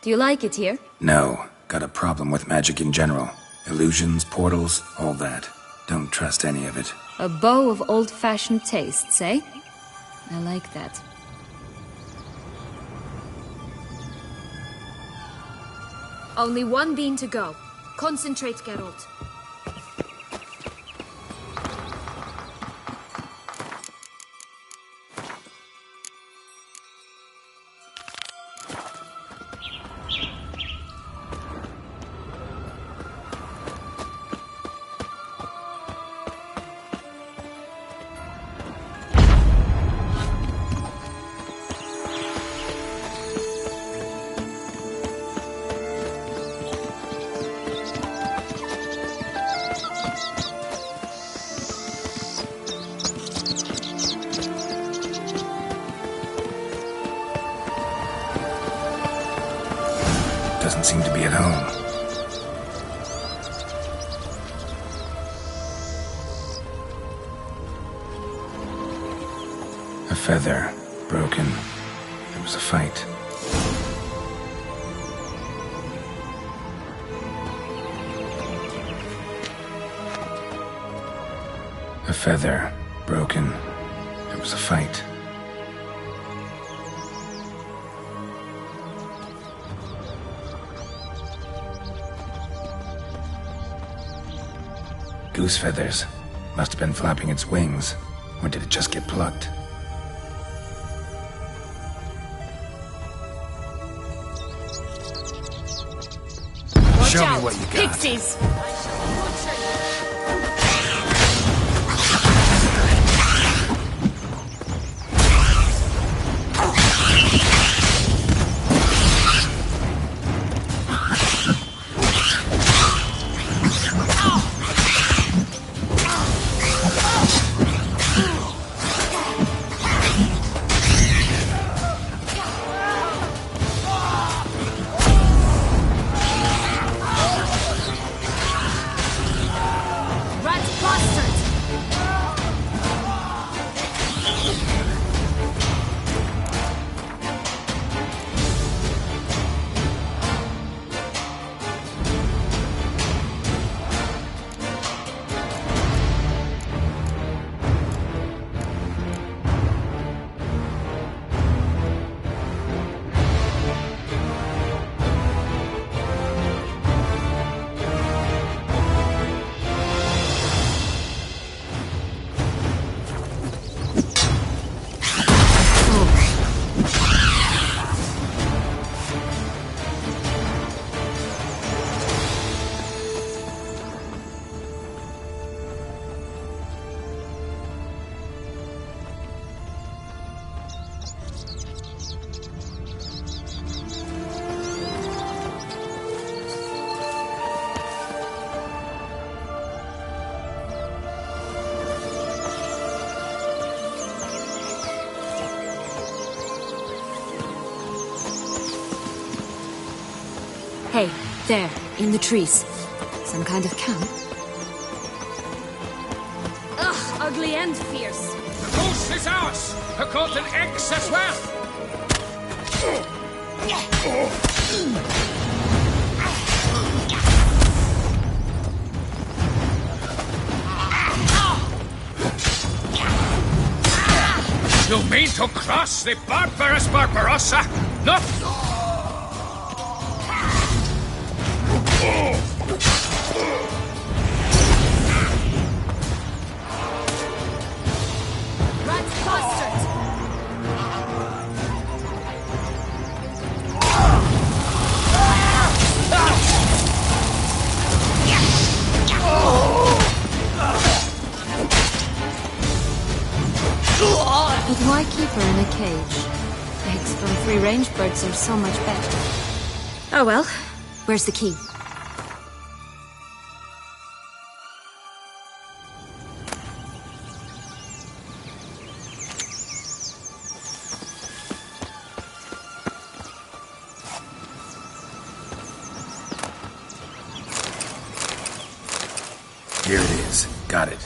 do you like it here? No. Got a problem with magic in general. Illusions, portals, all that. Don't trust any of it. A bow of old-fashioned tastes, eh? I like that. Only one bean to go. Concentrate, Geralt. Doesn't seem to be at home. A feather. Broken. There was a fight. A feather. Broken. There was a fight. Goose feathers. Must have been flapping its wings. Or did it just get plucked? Show me what you got. Pixies! Hey, there, in the trees. Some kind of camp? Ugh, ugly and fierce. The goose is ours! Her golden eggs as well! You mean to cross the barbarous Barbarossa? No! Oh! But why keep her in a cage? Eggs from free-range birds are so much better. Oh well. Where's the key? Here it is. Got it.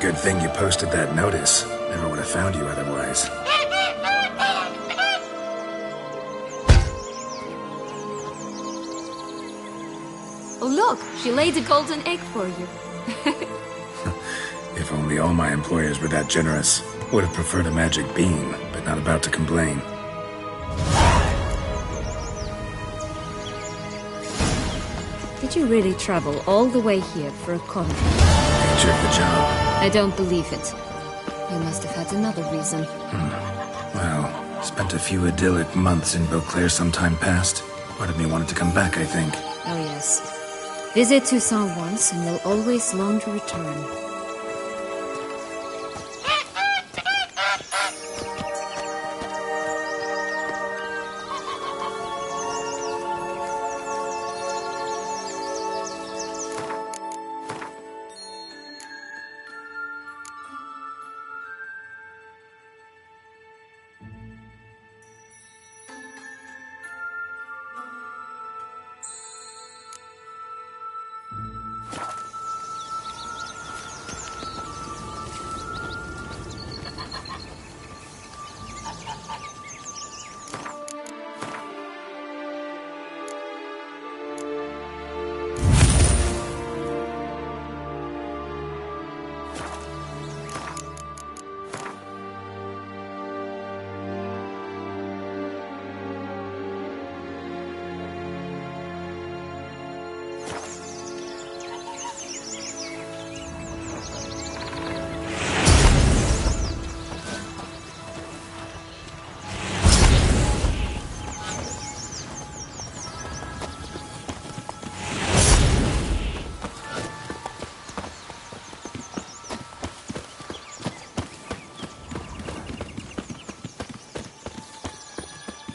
Good thing you posted that notice. Never would have found you otherwise. Oh look, she laid a golden egg for you. If only all my employers were that generous. Would have preferred a magic bean, but not about to complain. Did you really travel all the way here for a contract? Nature of the job. I don't believe it. You must have had another reason. Well, spent a few idyllic months in Beauclair some time past. Part of me wanted to come back, I think. Oh yes. Visit Toussaint once and you'll always long to return.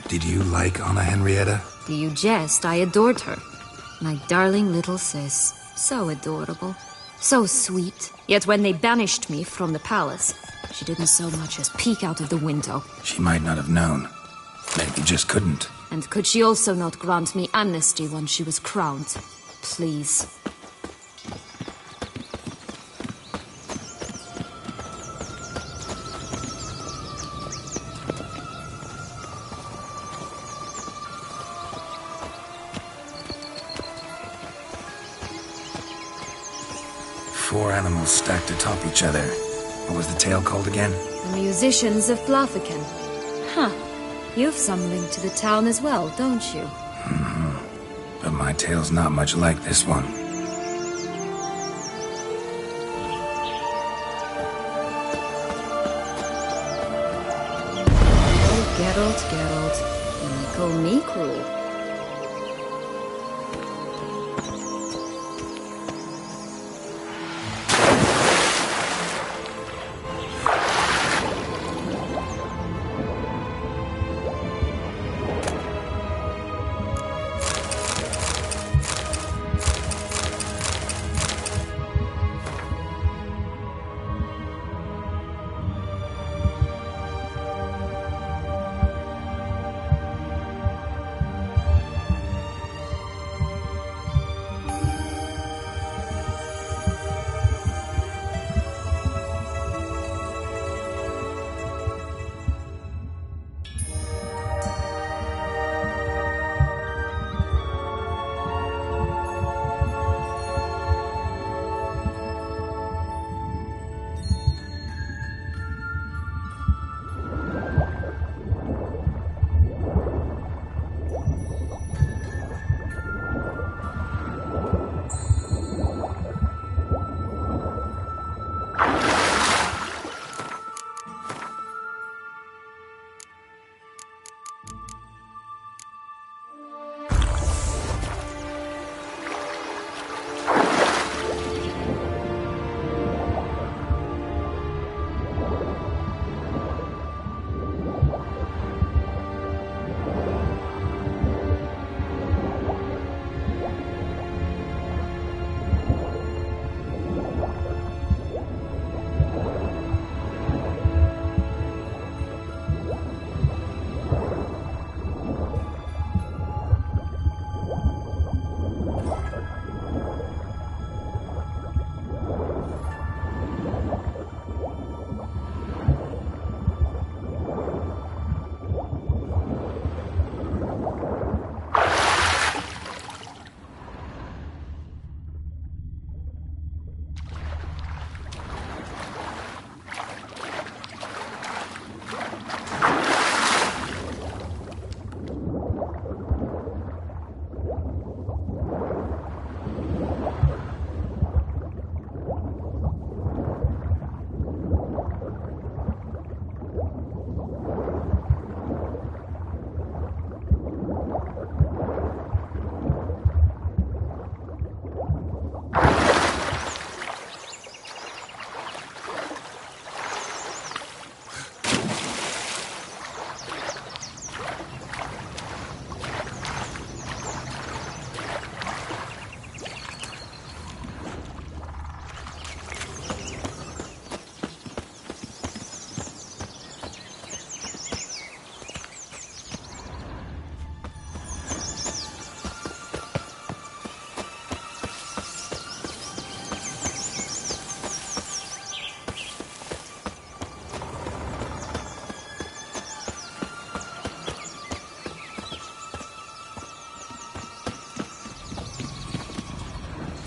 Did you like Anna Henrietta? Do you jest? I adored her. My darling little sis. So adorable. So sweet. Yet when they banished me from the palace, she didn't so much as peek out of the window. She might not have known. Maybe just couldn't. And could she also not grant me amnesty once she was crowned? Please. Four animals stacked atop each other. What was the tale called again? The Musicians of Blaviken. Huh. You've some link to the town as well, don't you? But my tale's not much like this one. Oh, Geralt, Geralt. You may call me cruel.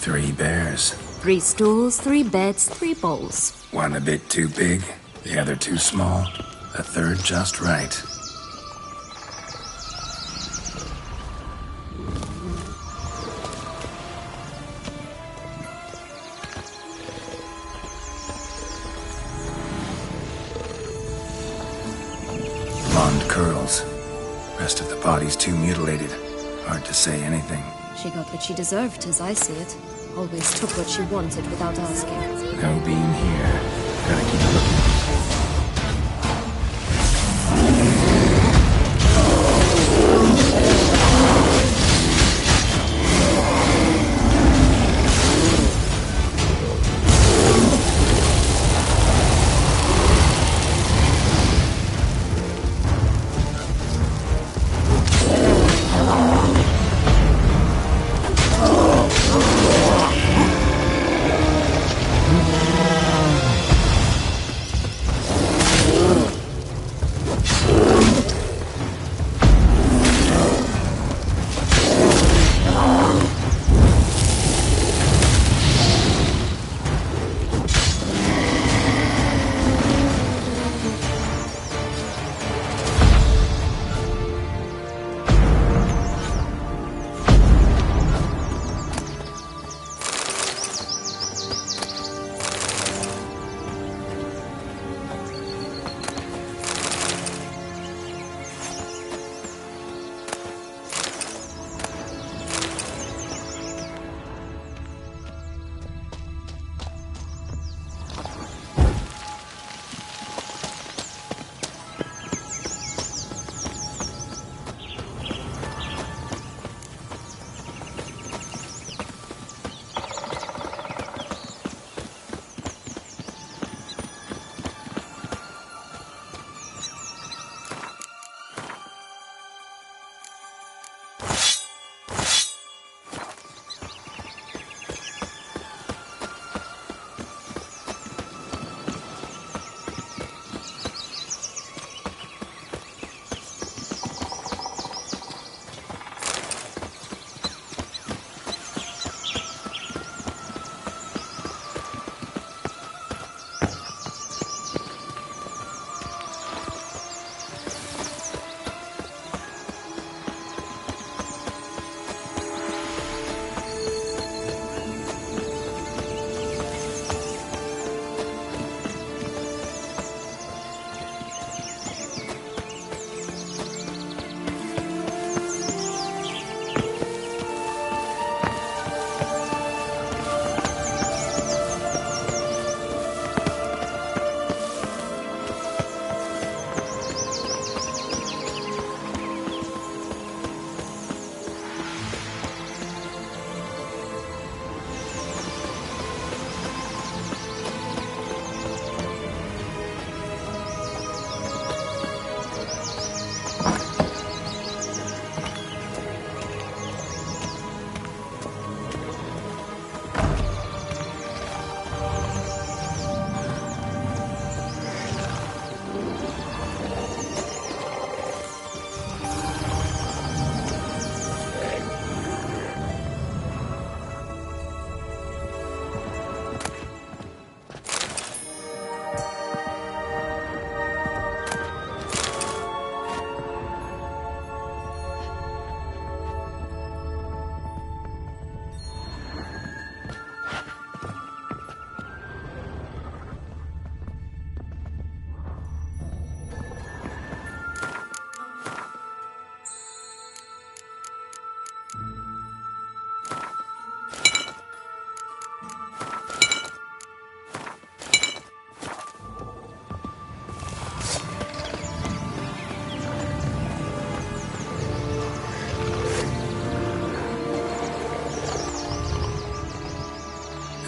3 bears. 3 stools, 3 beds, 3 bowls. One a bit too big, the other too small, the third just right. Blonde curls. Rest of the body's too mutilated. Hard to say anything. She got what she deserved, as I see it. Always took what she wanted without asking. No beam here. Gotta keep looking.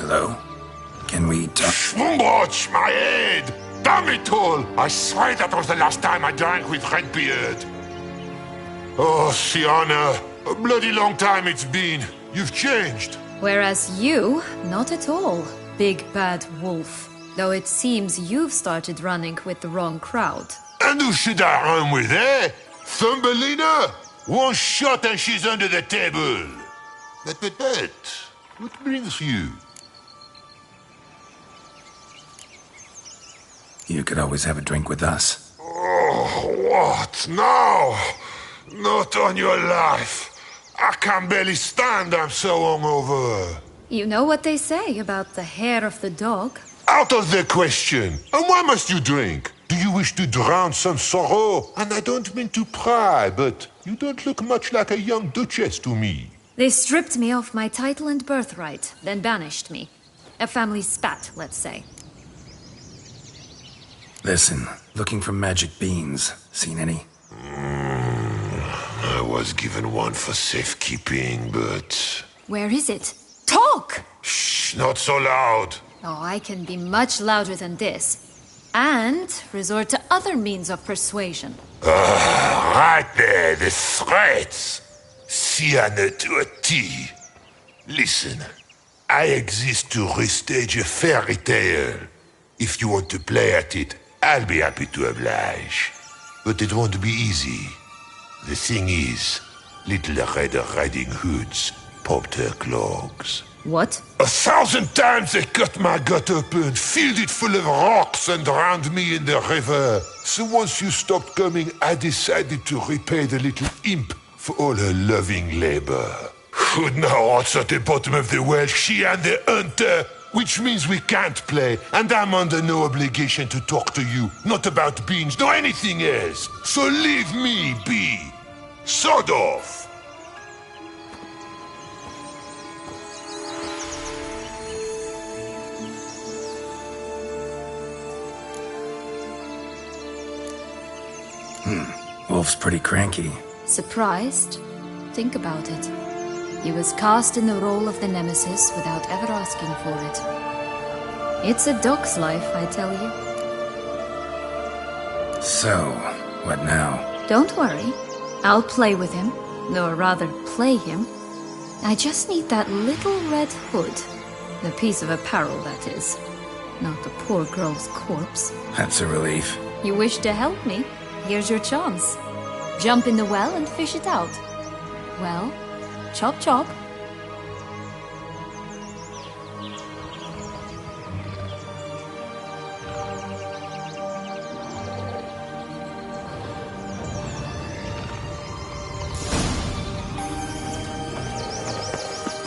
Hello? Can we talk? Schwumbotsch, my head! Damn it all! I swear that was the last time I drank with Redbeard. Oh, Fiona, a bloody long time it's been. You've changed. Whereas you, not at all, big bad wolf. Though it seems you've started running with the wrong crowd. And who should I run with, eh? Thumbelina? One shot and she's under the table. But. What brings you? You could always have a drink with us. Oh, what? No! Not on your life. I can barely stand, I'm so hungover. You know what they say about the hair of the dog? Out of the question. And why must you drink? Do you wish to drown some sorrow? And I don't mean to pry, but you don't look much like a young duchess to me. They stripped me of my title and birthright, then banished me. A family spat, let's say. Listen, looking for magic beans. Seen any? I was given one for safekeeping, but... Where is it? Talk! Shh, not so loud. Oh, I can be much louder than this. And resort to other means of persuasion. Right there, the threats. Sienna to a T. Listen, I exist to restage a fairy tale. If you want to play at it, I'll be happy to oblige. But it won't be easy. The thing is, Little Red Riding Hoods popped her clogs. What? 1,000 times they cut my gut open, filled it full of rocks and drowned me in the river. So once you stopped coming, I decided to repay the little imp for all her loving labor. Who now what's at the bottom of the well, she and the hunter, which means we can't play, and I'm under no obligation to talk to you, not about beans, nor anything else. So leave me be. Sod off. Wolf's pretty cranky. Surprised? Think about it. He was cast in the role of the Nemesis without ever asking for it. It's a dog's life, I tell you. So, what now? Don't worry. I'll play with him. Or rather, play him. I just need that little red hood. The piece of apparel, that is. Not the poor girl's corpse. That's a relief. You wish to help me? Here's your chance. Jump in the well and fish it out. Well, chop chop.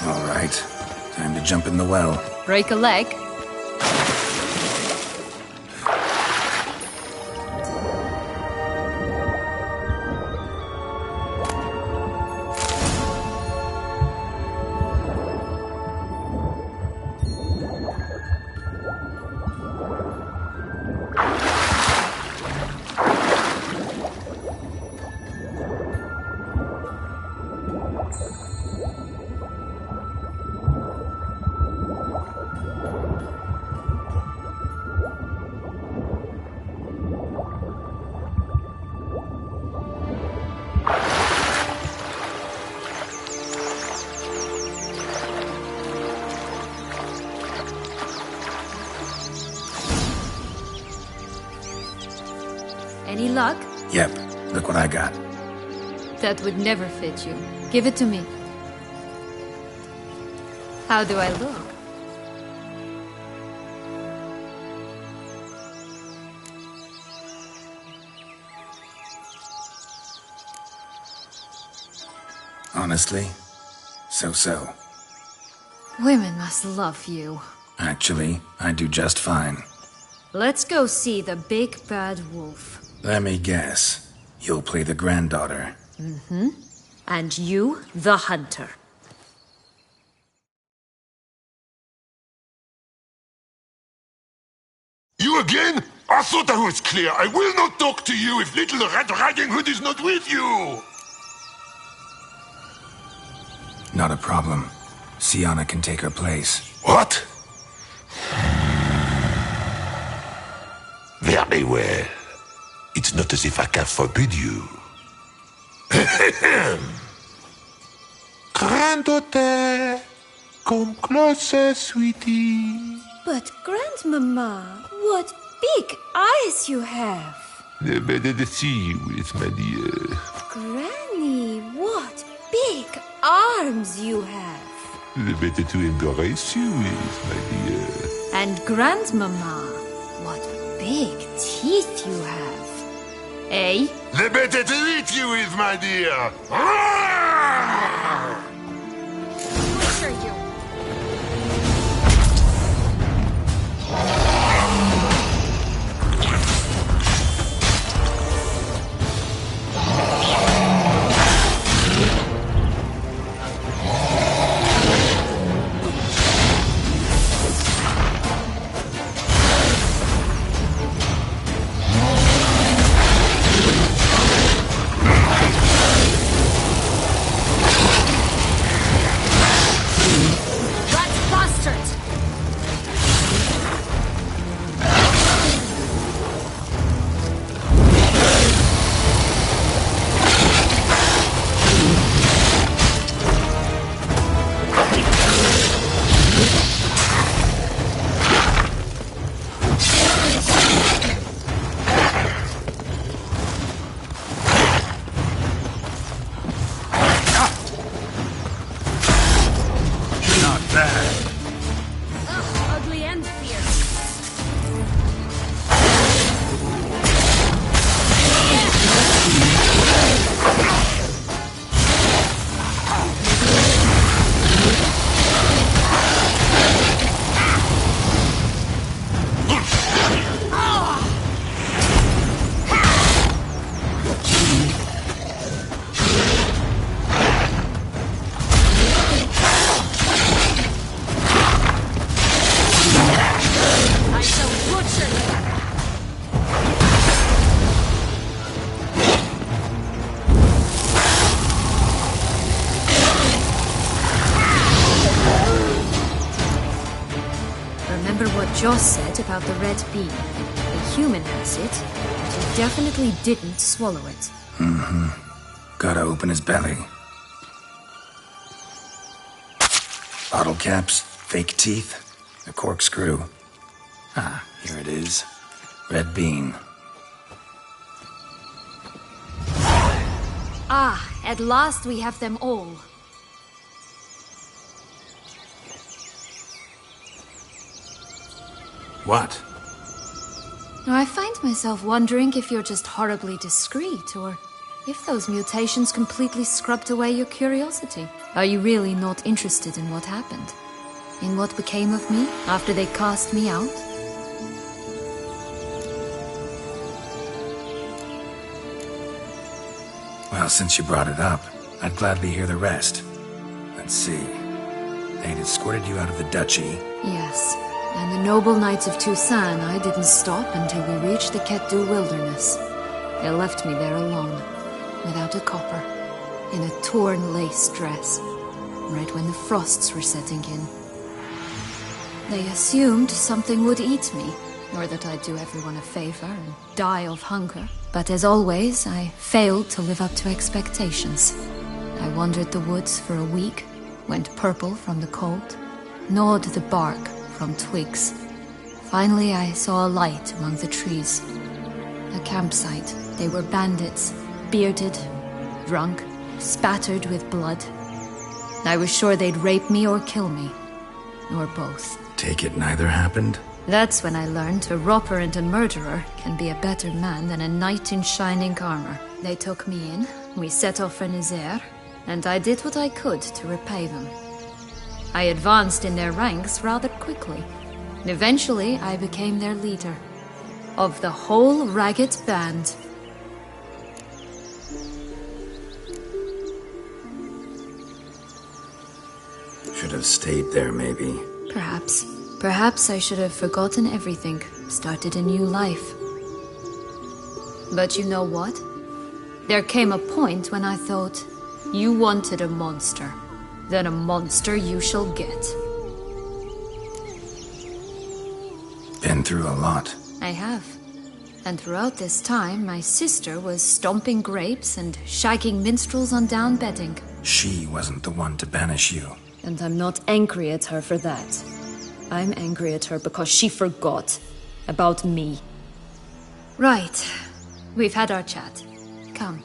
All right. Time to jump in the well. Break a leg. Any luck? Yep. Look what I got. That would never fit you. Give it to me. How do I look? Honestly, so-so. Women must love you. Actually, I do just fine. Let's go see the big bad wolf. Let me guess. You'll play the granddaughter. Mm-hmm. And you, the hunter. You again? I thought I was clear. I will not talk to you if Little Red Riding Hood is not with you! Not a problem. Sienna can take her place. What? Very well. It's not as if I can forbid you. Granddaughter, come closer, sweetie. But, Grandmama, what big eyes you have. The better to see you with, my dear. Granny, what big arms you have. The better to embrace you with, my dear. And Grandmama, what big teeth you have. Eh? The better to eat you with, my dear. Butcher you. Joss said about the red bean. A human has it, but he definitely didn't swallow it. Mm-hmm. Gotta open his belly. Bottle caps, fake teeth, a corkscrew. Ah, here it is. Red bean. Ah, at last we have them all. What? Now, I find myself wondering if you're just horribly discreet, or if those mutations completely scrubbed away your curiosity. Are you really not interested in what happened? In what became of me after they cast me out? Well, since you brought it up, I'd gladly hear the rest. Let's see. They'd escorted you out of the duchy. Yes. And the noble knights of Toussaint, I didn't stop until we reached the Ketdu wilderness. They left me there alone, without a copper, in a torn lace dress, right when the frosts were setting in. They assumed something would eat me, or that I'd do everyone a favor and die of hunger. But as always, I failed to live up to expectations. I wandered the woods for a week, went purple from the cold, gnawed the bark from twigs. Finally, I saw a light among the trees. A campsite. They were bandits, bearded, drunk, spattered with blood. I was sure they'd rape me or kill me, or both. Take it neither happened? That's when I learned a robber and a murderer can be a better man than a knight in shining armor. They took me in, we set off for Nizer, and I did what I could to repay them. I advanced in their ranks rather quickly. Eventually, I became their leader. Of the whole ragged band. Should have stayed there, maybe. Perhaps. Perhaps I should have forgotten everything, started a new life. But you know what? There came a point when I thought, you wanted a monster. Then a monster you shall get. Been through a lot. I have. And throughout this time, my sister was stomping grapes and shagging minstrels on down bedding. She wasn't the one to banish you. And I'm not angry at her for that. I'm angry at her because she forgot about me. Right. We've had our chat. Come.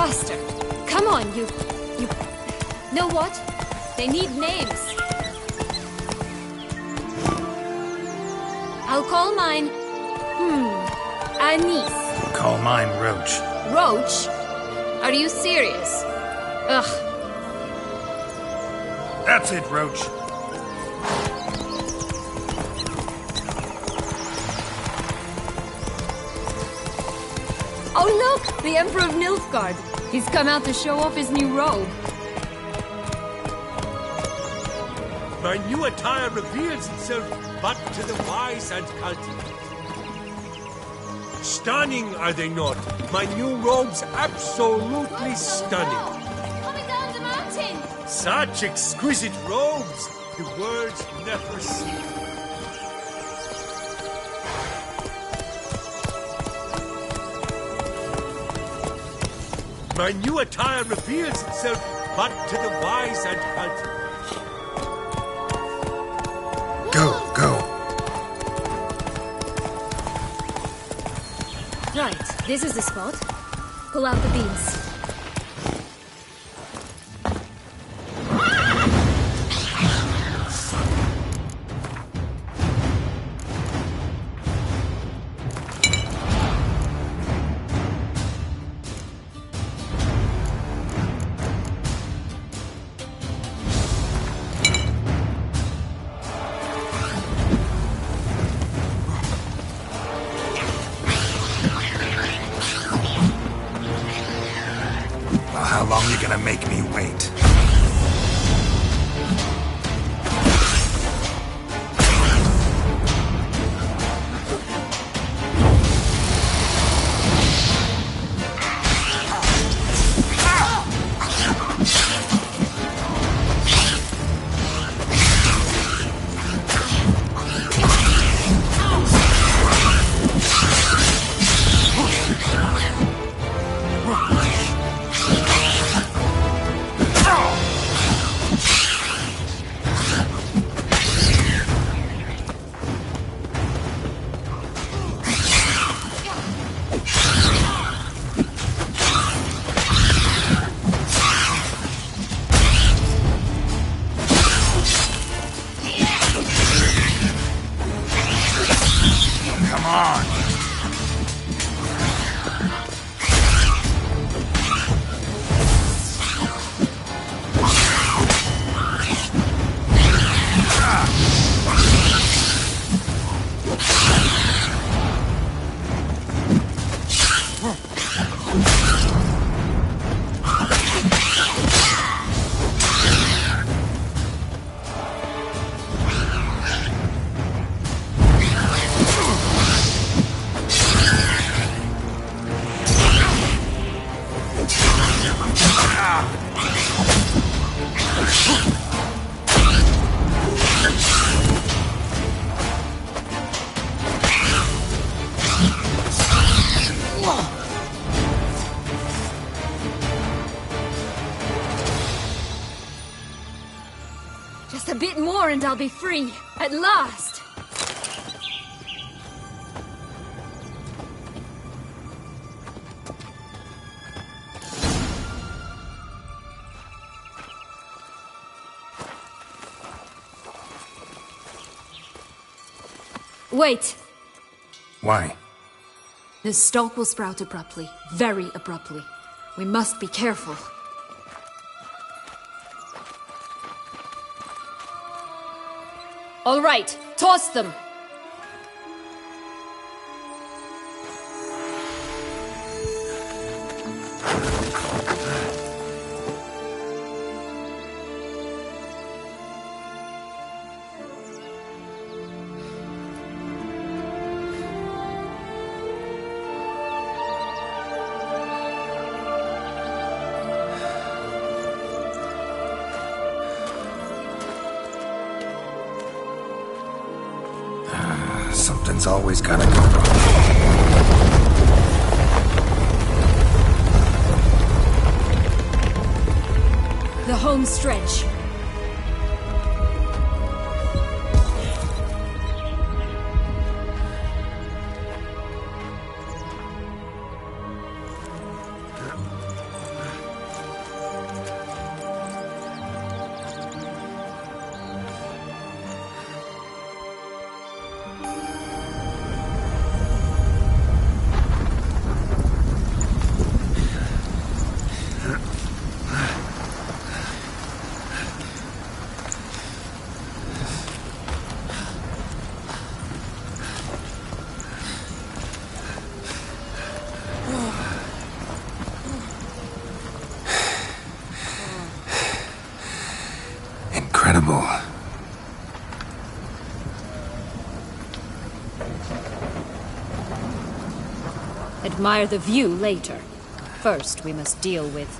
faster! Come on, you... Know what? They need names. I'll call mine... Anise. Call mine Roach. Roach? Are you serious? Ugh. That's it, Roach. Oh look! The Emperor of Nilfgaard. He's come out to show off his new robe. My new attire reveals itself but to the wise and cultivated. Stunning, are they not? My new robes absolutely stunning. Coming down the mountain! Such exquisite robes, the world's never seen. My new attire reveals itself but to the wise and cultivated. Go. Right, this is the spot. Pull out the beams. How long are you gonna make me wait? Come on! Just a bit more and I'll be free. At last! Wait! Why? The stalk will sprout abruptly. Very abruptly. We must be careful. All right, toss them! Something's always gotta go wrong. The home stretch. incredible. Admire the view later. First, we must deal with...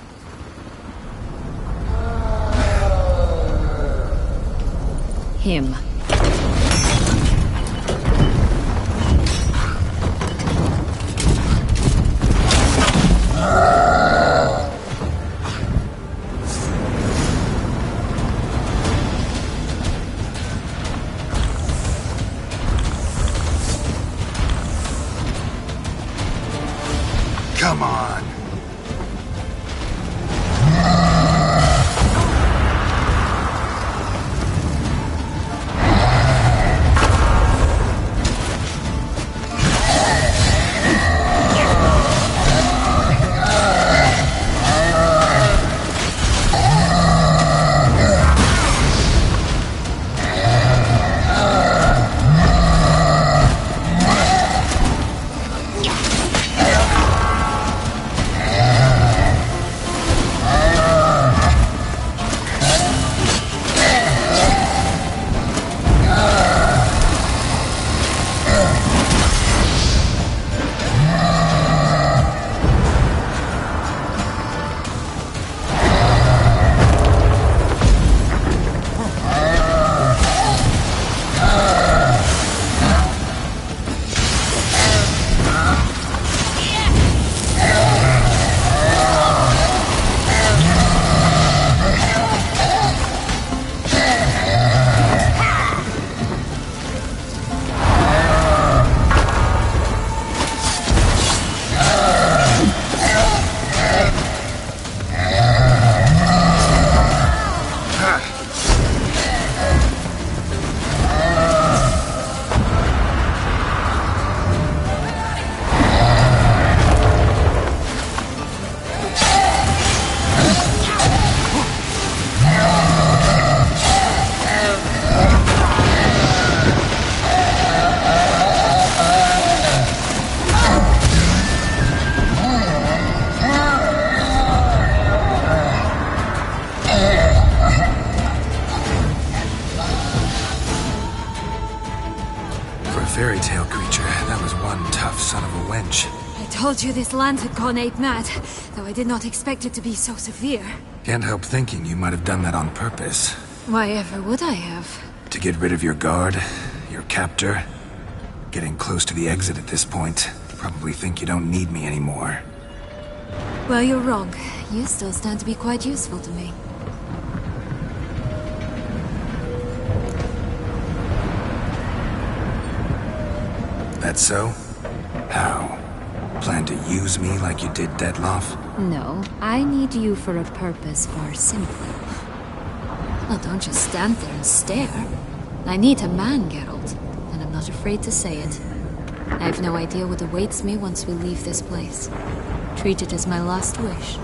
him. Come on. Fairy tale creature, that was one tough son of a wench. I told you this land had gone ape mad, though I did not expect it to be so severe. Can't help thinking you might have done that on purpose. Why ever would I have? To get rid of your guard, your captor. Getting close to the exit at this point. Probably think you don't need me anymore. Well, you're wrong. You still stand to be quite useful to me. That so? How? Plan to use me like you did Detloff? No, I need you for a purpose far simpler. Well, don't just stand there and stare. I need a man, Geralt, and I'm not afraid to say it. I have no idea what awaits me once we leave this place. Treat it as my last wish.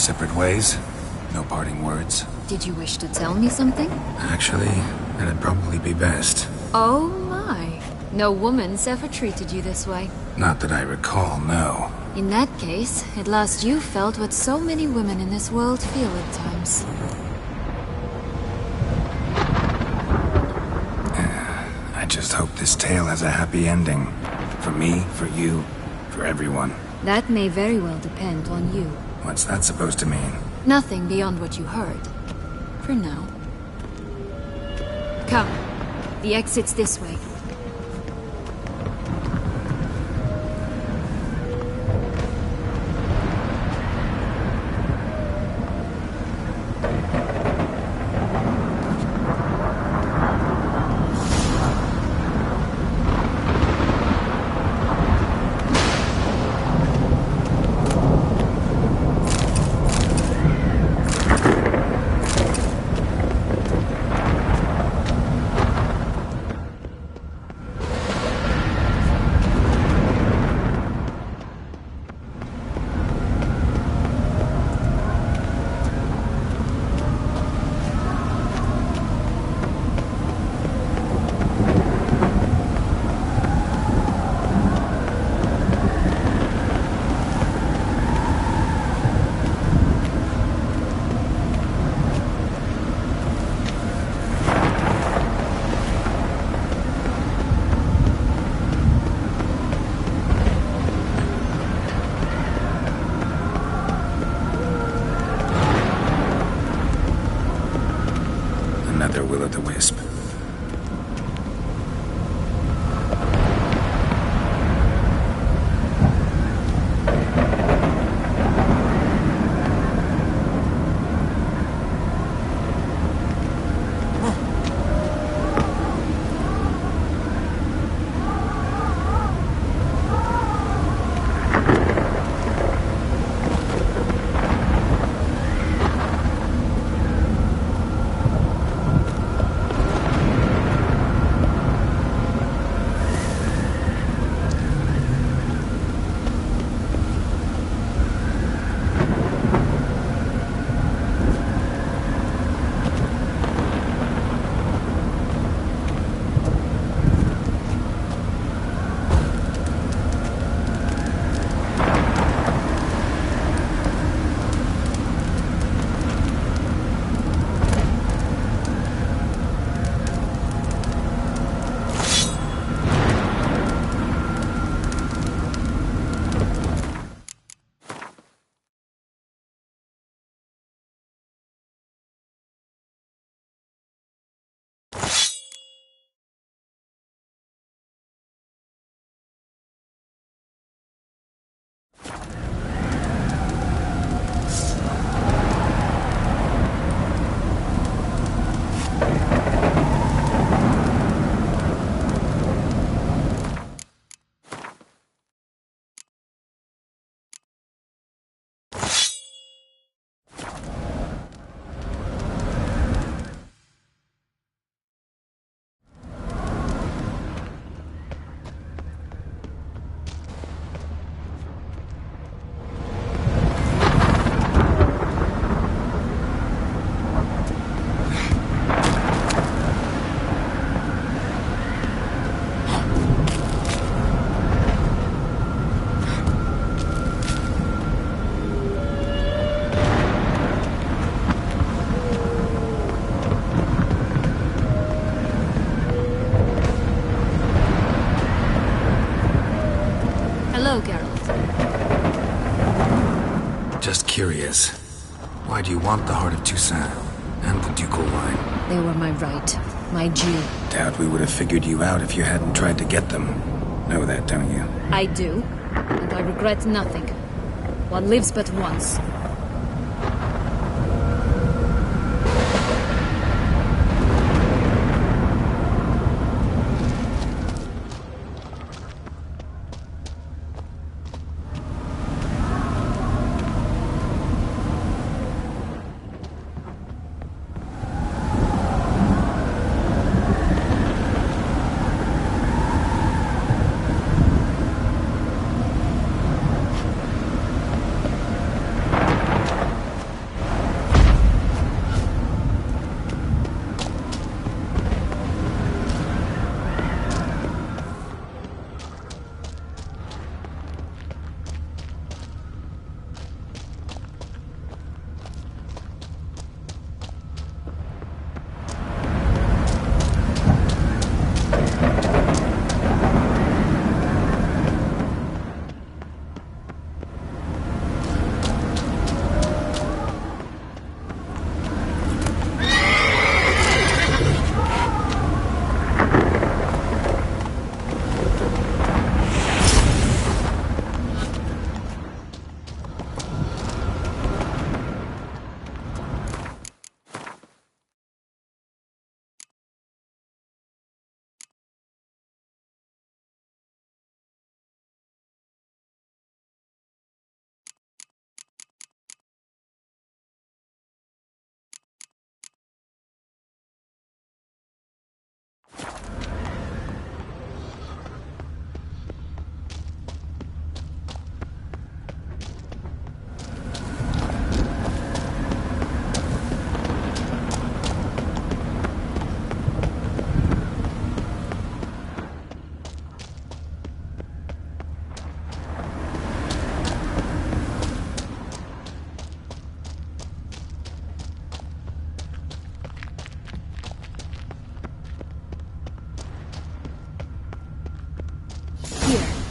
separate ways? No parting words? Did you wish to tell me something? Actually, that'd probably be best. Oh my. No woman's ever treated you this way. Not that I recall, no. In that case, at last you felt what so many women in this world feel at times. I just hope this tale has a happy ending. For me, for you, for everyone. That may very well depend on you. What's that supposed to mean? Nothing beyond what you heard. For now. Come. The exit's this way. Another will-o'-the-wisp. Just curious. Why do you want the Heart of Toussaint and the ducal wine? They were my right. My due. Doubt we would have figured you out if you hadn't tried to get them. Know that, don't you? I do. And I regret nothing. One lives but once.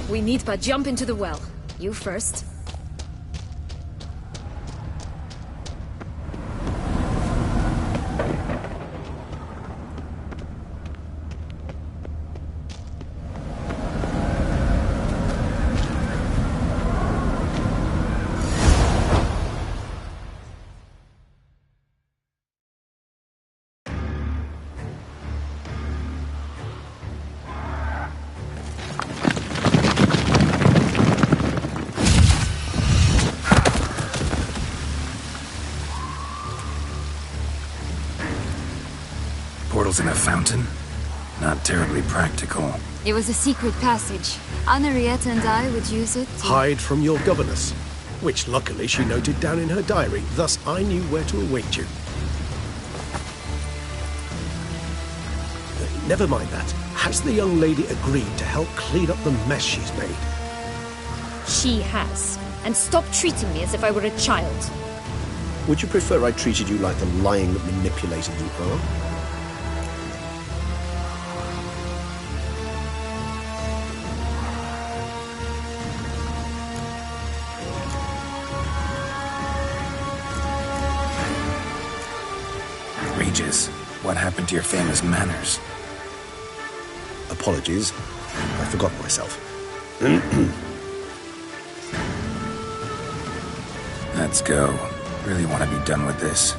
We need but jump into the well. You first. Portals in a fountain? Not terribly practical. It was a secret passage. Henrietta and I would use it to... Hide from your governess, which luckily she noted down in her diary, thus I knew where to await you. Never mind that. Has the young lady agreed to help clean up the mess she's made? She has. And stop treating me as if I were a child. Would you prefer I treated you like the lying manipulator you are? Regis, what happened to your famous manners? Apologies. I forgot myself. Let's go. Really want to be done with this.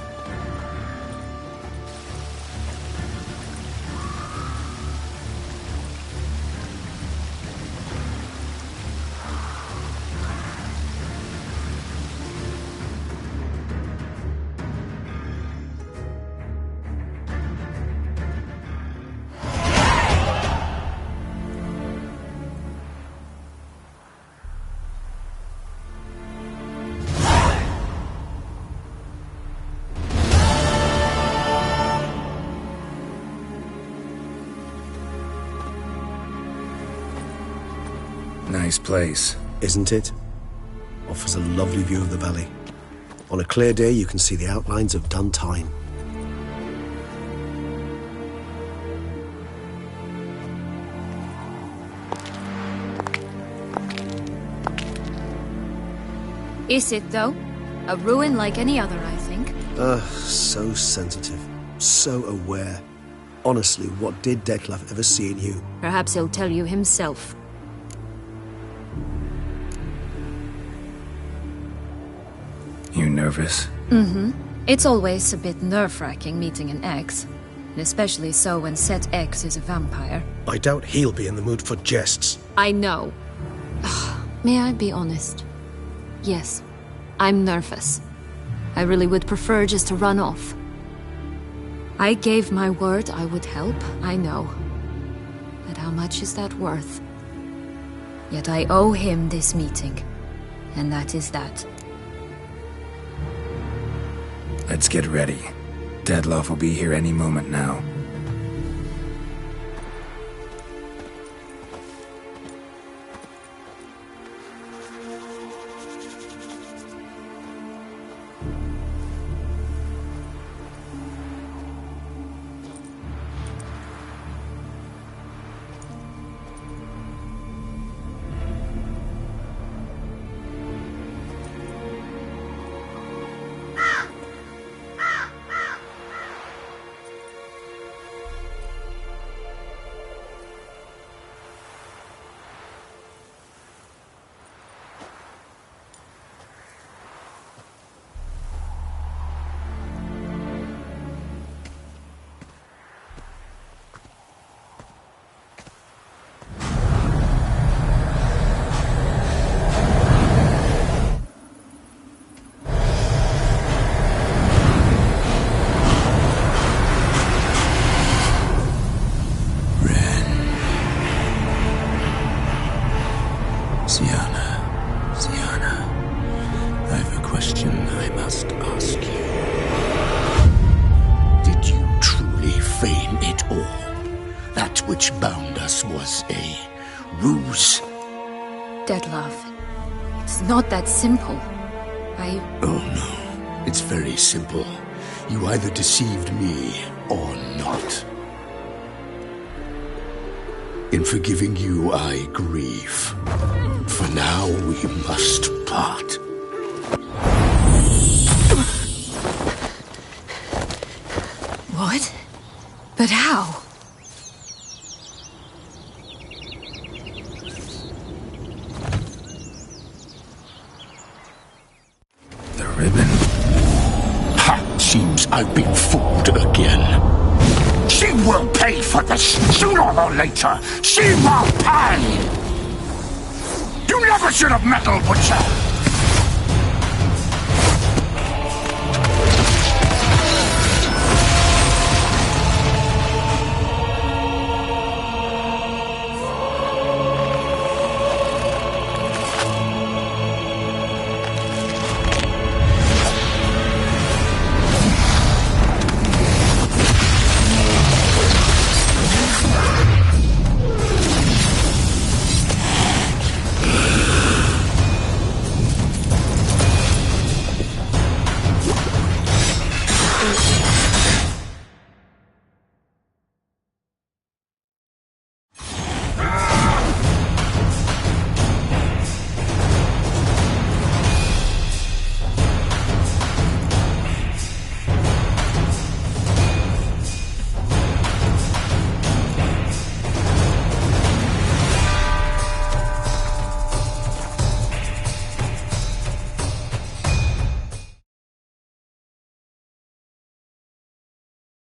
Nice place. Isn't it? Offers a lovely view of the valley. On a clear day, you can see the outlines of Dun Tine. Is it, though? A ruin like any other, I think. So sensitive. So aware. Honestly, what did Dettlaff ever see in you? Perhaps he'll tell you himself. You nervous? Mm-hmm. It's always a bit nerve-wracking meeting an ex. And especially so when said ex is a vampire. I doubt he'll be in the mood for jests. I know. May I be honest? Yes, I'm nervous. I really would prefer just to run off. I gave my word I would help, I know. But how much is that worth? Yet I owe him this meeting. And that is that. Let's get ready. Dettlaff will be here any moment now. Dettlaff, it's not that simple. Oh no, it's very simple. You either deceived me or not. In forgiving you, I grieve. For now, we must part. What? But how? The ribbon? Ha! Seems I've been fooled again. She will pay for this, sooner or later. She will pay! You never should have meddled, Butcher!